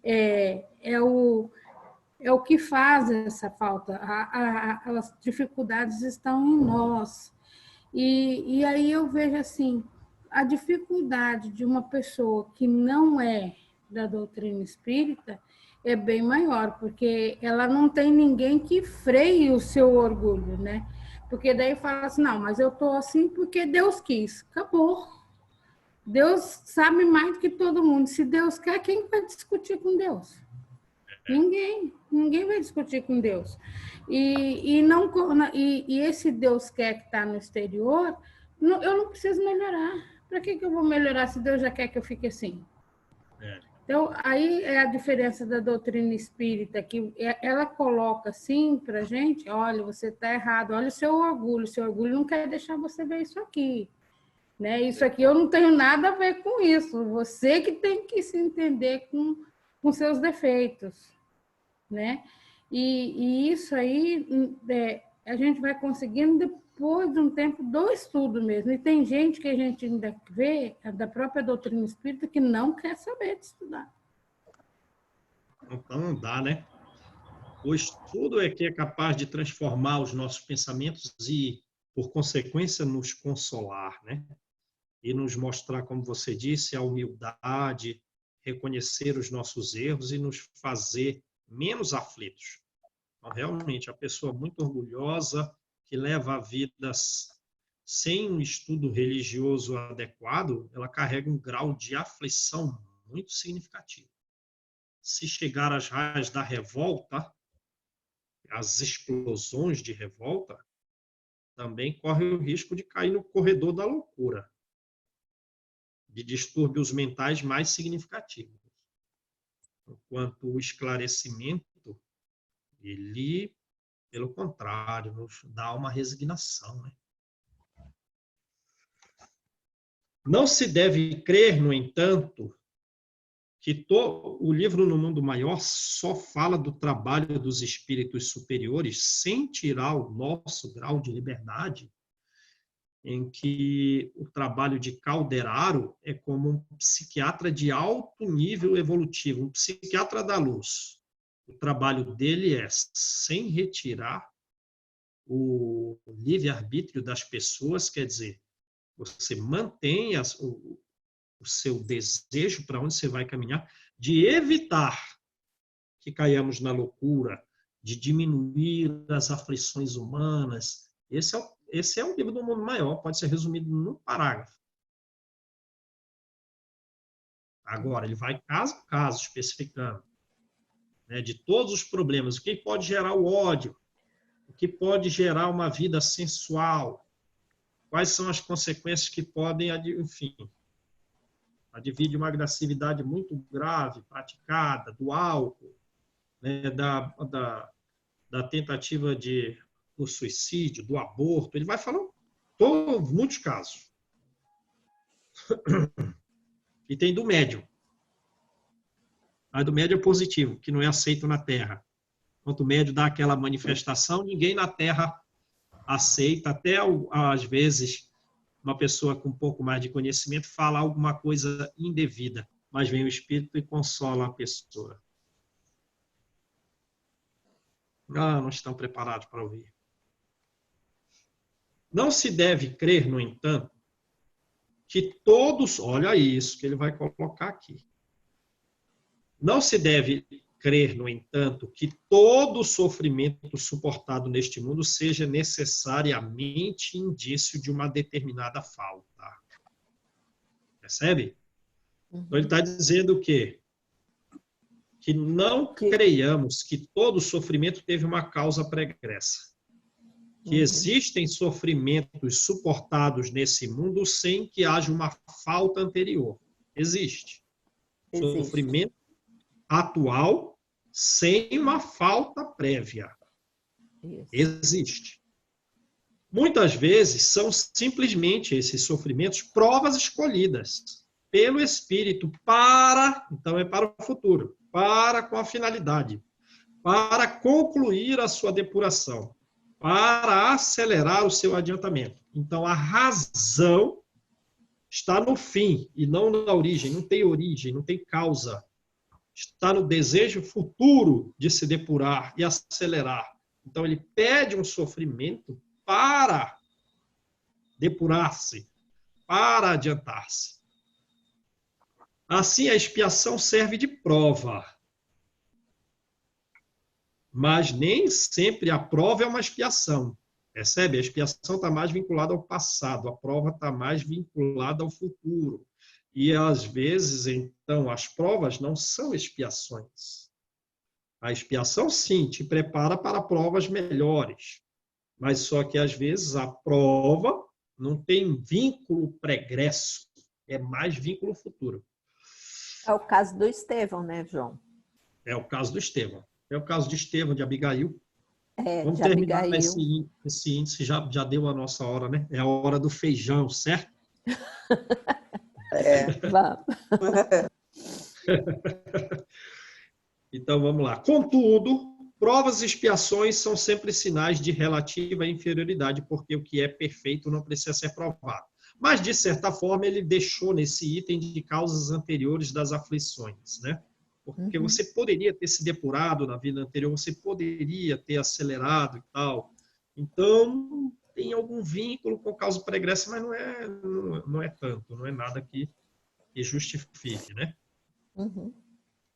é o que faz essa falta. As dificuldades estão em nós. E aí eu vejo assim, a dificuldade de uma pessoa que não é da doutrina espírita é bem maior, porque ela não tem ninguém que freie o seu orgulho, né? Porque daí fala assim, não, mas eu estou assim porque Deus quis. Acabou. Deus sabe mais do que todo mundo. Se Deus quer, quem vai discutir com Deus? Ninguém vai discutir com Deus. E esse Deus quer que está no exterior, eu não preciso melhorar. Para que eu vou melhorar se Deus já quer que eu fique assim? Então, aí é a diferença da doutrina espírita, que ela coloca assim para a gente, olha, você está errado, olha o seu orgulho não quer deixar você ver isso aqui. Né? Isso aqui eu não tenho nada a ver com isso, você que tem que se entender com seus defeitos. Né? E isso aí a gente vai conseguindo depois de um tempo do estudo mesmo. E tem gente que a gente ainda vê, da própria doutrina espírita, que não quer saber de estudar. Então não dá, né? O estudo é que é capaz de transformar os nossos pensamentos e, por consequência, nos consolar, né? E nos mostrar, como você disse, a humildade, reconhecer os nossos erros e nos fazer menos aflitos. Então, realmente, a pessoa muito orgulhosa, que leva a vida sem um estudo religioso adequado, ela carrega um grau de aflição muito significativo. Se chegar às raias da revolta, as explosões de revolta, também corre o risco de cair no corredor da loucura, de distúrbios mentais mais significativos. Enquanto o esclarecimento, ele, pelo contrário, nos dá uma resignação, né? Não se deve crer, no entanto, que o livro No Mundo Maior só fala do trabalho dos espíritos superiores sem tirar o nosso grau de liberdade, em que o trabalho de Calderaro é como um psiquiatra de alto nível evolutivo, um psiquiatra da luz. O trabalho dele é, sem retirar o livre-arbítrio das pessoas, quer dizer, você mantém o seu desejo para onde você vai caminhar, de evitar que caiamos na loucura, de diminuir as aflições humanas. Esse é um livro do Mundo Maior, pode ser resumido num parágrafo. Agora, ele vai caso a caso, especificando, né, de todos os problemas, o que pode gerar o ódio, o que pode gerar uma vida sensual, quais são as consequências que podem, enfim, advir de uma agressividade muito grave praticada, do álcool, né, da tentativa do suicídio, do aborto. Ele vai falando muitos casos. E tem do médium. Mas do médium é positivo, que não é aceito na Terra. Enquanto o médium dá aquela manifestação, ninguém na Terra aceita, até às vezes uma pessoa com um pouco mais de conhecimento fala alguma coisa indevida, mas vem o espírito e consola a pessoa. Não estão preparados para ouvir. Não se deve crer, no entanto, que todos, olha isso que ele vai colocar aqui. Não se deve crer, no entanto, que todo sofrimento suportado neste mundo seja necessariamente indício de uma determinada falta. Percebe? Então ele está dizendo o quê? Que não creiamos que todo sofrimento teve uma causa pregressa. Que existem sofrimentos suportados nesse mundo sem que haja uma falta anterior. Existe. Sofrimento atual sem uma falta prévia. Isso. Existe. Muitas vezes são simplesmente esses sofrimentos provas escolhidas pelo espírito então é para o futuro, com a finalidade, para concluir a sua depuração, para acelerar o seu adiantamento. Então a razão está no fim e não na origem, não tem causa. Está no desejo futuro de se depurar e acelerar. Então, ele pede um sofrimento para depurar-se, para adiantar-se. Assim, a expiação serve de prova. Mas nem sempre a prova é uma expiação. Percebe? A expiação está mais vinculada ao passado, a prova está mais vinculada ao futuro. E, às vezes, então, as provas não são expiações. A expiação, sim, te prepara para provas melhores. Mas só que, às vezes, a prova não tem vínculo pregresso, é mais vínculo futuro. É o caso do Estevão, né, João? É o caso do Estevão. É o caso de Estevão, de Abigail. Vamos de terminar Abigail. esse índice, já deu a nossa hora, né? É a hora do feijão, certo? Vamos. Então, vamos lá. Contudo, Provas e expiações são sempre sinais de relativa inferioridade, porque o que é perfeito não precisa ser provado. Mas, de certa forma, ele deixou nesse item de causas anteriores das aflições, né? Porque você poderia ter se depurado na vida anterior, você poderia ter acelerado e tal. Então, tem algum vínculo com causa pregressa, mas não é tanto, não é nada que justifique, né? Uhum.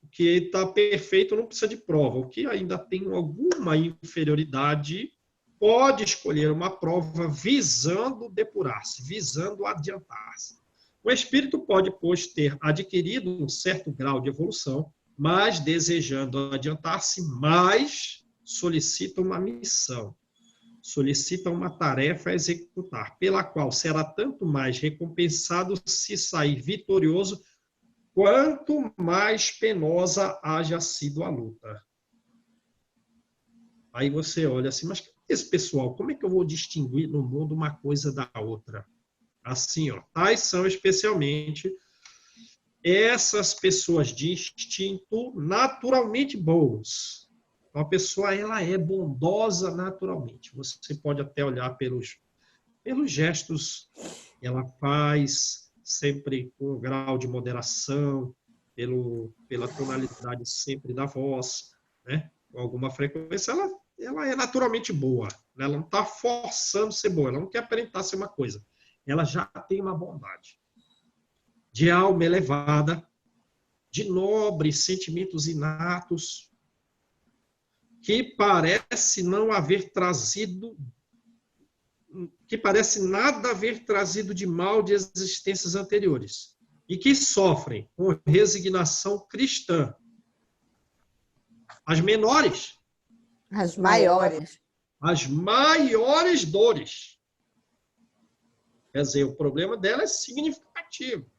O que está perfeito não precisa de prova. O que ainda tem alguma inferioridade pode escolher uma prova visando depurar-se, visando adiantar-se. O espírito pode, pois, ter adquirido um certo grau de evolução, mas desejando adiantar-se mais, solicita uma missão, solicita uma tarefa a executar, pela qual será tanto mais recompensado se sair vitorioso, quanto mais penosa haja sido a luta. Aí você olha assim, mas esse pessoal, como é que eu vou distinguir no mundo uma coisa da outra? Assim, ó, tais são especialmente essas pessoas de instinto naturalmente boas. Então, a pessoa, ela é bondosa naturalmente. Você pode até olhar pelos gestos que ela faz, sempre com um grau de moderação, pela tonalidade sempre da voz, né? Com alguma frequência, ela é naturalmente boa. Né? Ela não está forçando ser boa, ela não quer aparentar ser uma coisa. Ela já tem uma bondade. De alma elevada, de nobres sentimentos inatos, que parece nada haver trazido de mal de existências anteriores e que sofrem com resignação cristã. As menores. As maiores. As maiores dores. Quer dizer, o problema dela é significativo.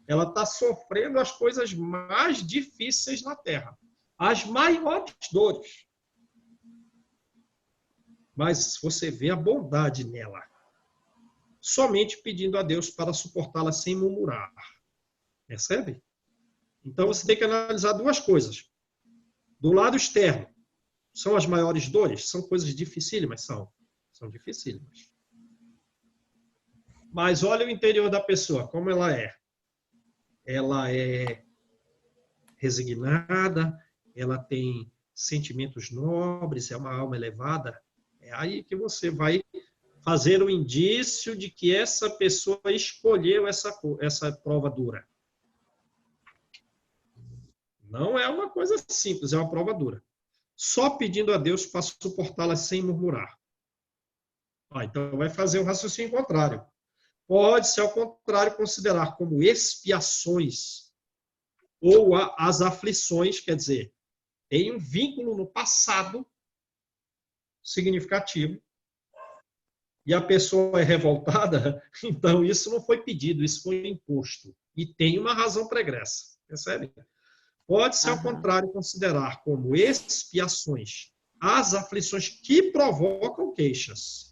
Ela está sofrendo as coisas mais difíceis na Terra. As maiores dores. Mas você vê a bondade nela. Somente pedindo a Deus para suportá-la sem murmurar. Percebe? Então você tem que analisar duas coisas. Do lado externo, são as maiores dores? São coisas dificílimas? São dificílimas. Mas olha o interior da pessoa, como ela é. Ela é resignada, ela tem sentimentos nobres, é uma alma elevada. É aí que você vai fazer o indício de que essa pessoa escolheu essa prova dura. Não é uma coisa simples, é uma prova dura. Só pedindo a Deus para suportá-la sem murmurar. Então vai fazer o raciocínio contrário. Pode-se, ao contrário, considerar como expiações ou as aflições, quer dizer, tem um vínculo no passado significativo e a pessoa é revoltada, então isso não foi pedido, isso foi imposto. E tem uma razão pregressa, percebe? Pode-se, ao contrário, considerar como expiações as aflições que provocam queixas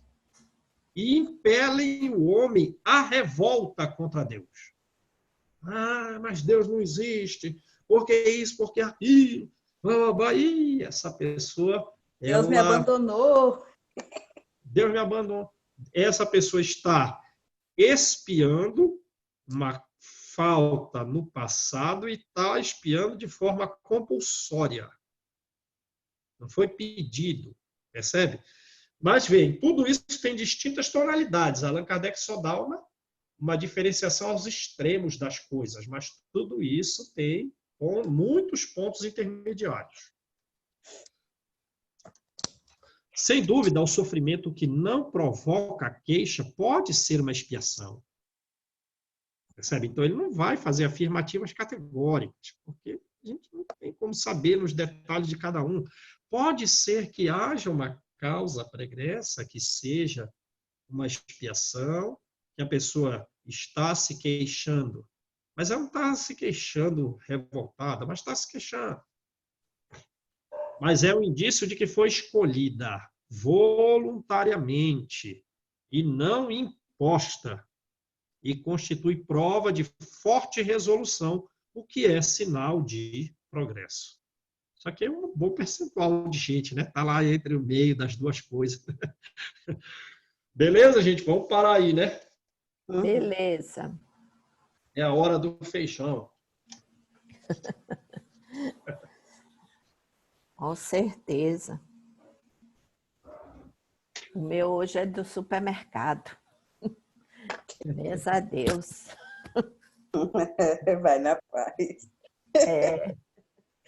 e impelem o homem à revolta contra Deus. Mas Deus não existe, porque isso, porque aquilo, e essa pessoa... Deus me abandonou. Deus me abandonou. Essa pessoa está expiando uma falta no passado e está expiando de forma compulsória. Não foi pedido, percebe? Mas, veem, tudo isso tem distintas tonalidades. Allan Kardec só dá uma diferenciação aos extremos das coisas, mas tudo isso tem muitos pontos intermediários. Sem dúvida, o sofrimento que não provoca queixa pode ser uma expiação. Percebe? Então, ele não vai fazer afirmativas categóricas, porque a gente não tem como saber nos detalhes de cada um. Pode ser que haja uma causa pregressa, que seja uma expiação, que a pessoa está se queixando, mas ela não está se queixando revoltada, mas está se queixando. Mas é um indício de que foi escolhida voluntariamente e não imposta, e constitui prova de forte resolução, o que é sinal de progresso. Só que é um bom percentual de gente, né? Tá lá entre o meio das duas coisas. Beleza, gente? Vamos parar aí, né? Beleza. É a hora do feijão. Com certeza. O meu hoje é do supermercado. Graças a Deus. Vai na paz. É,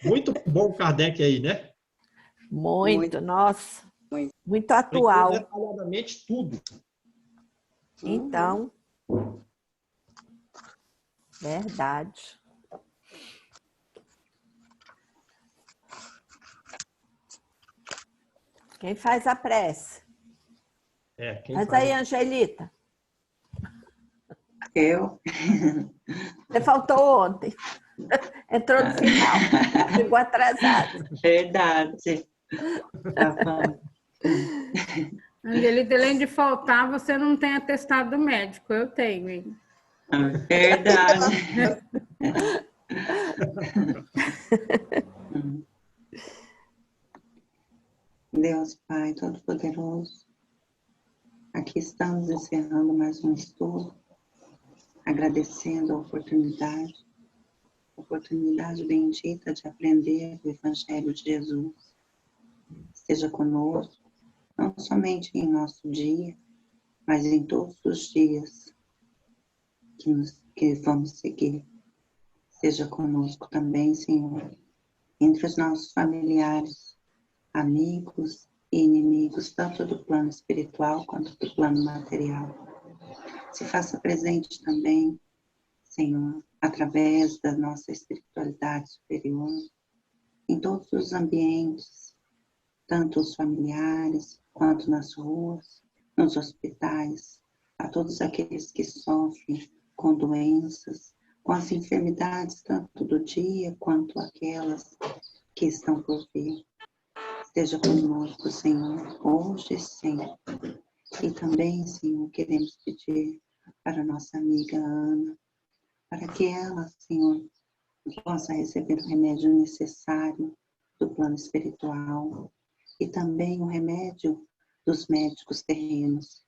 Muito bom o Kardec aí, né? muito, nossa. Muito. Muito Explicou atual. detalhadamente tudo. Então, verdade. Quem faz a prece? Quem Mas faz aí, Angelita, Eu? você faltou ontem. Entrou no final. Chegou atrasado. Verdade. Tá bom. Angelita, além de faltar, você não tem atestado médico. Eu tenho, hein? Verdade. Deus Pai Todo-Poderoso, aqui estamos encerrando mais um estudo, agradecendo a oportunidade bendita de aprender o Evangelho de Jesus. Esteja conosco, não somente em nosso dia, mas em todos os dias que vamos seguir. Esteja conosco também, Senhor, entre os nossos familiares, amigos e inimigos, tanto do plano espiritual quanto do plano material. Se faça presente também, Senhor, através da nossa espiritualidade superior, em todos os ambientes, tanto os familiares, quanto nas ruas, nos hospitais, a todos aqueles que sofrem com doenças, com as enfermidades tanto do dia quanto aquelas que estão por vir. Esteja conosco, Senhor, hoje e sempre. E também, Senhor, queremos pedir para nossa amiga Ana, para que ela, Senhor, possa receber o remédio necessário do plano espiritual e também o remédio dos médicos terrenos.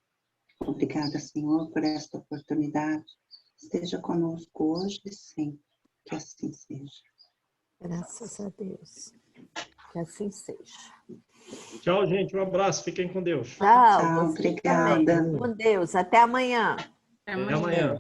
Obrigada, Senhor, por esta oportunidade. Esteja conosco hoje e sempre. Que assim seja. Graças a Deus. Que assim seja. Tchau, gente. Um abraço. Fiquem com Deus. Tchau, Tchau, você também. obrigada. Com Deus. Até amanhã. Até Até amanhã. amanhã.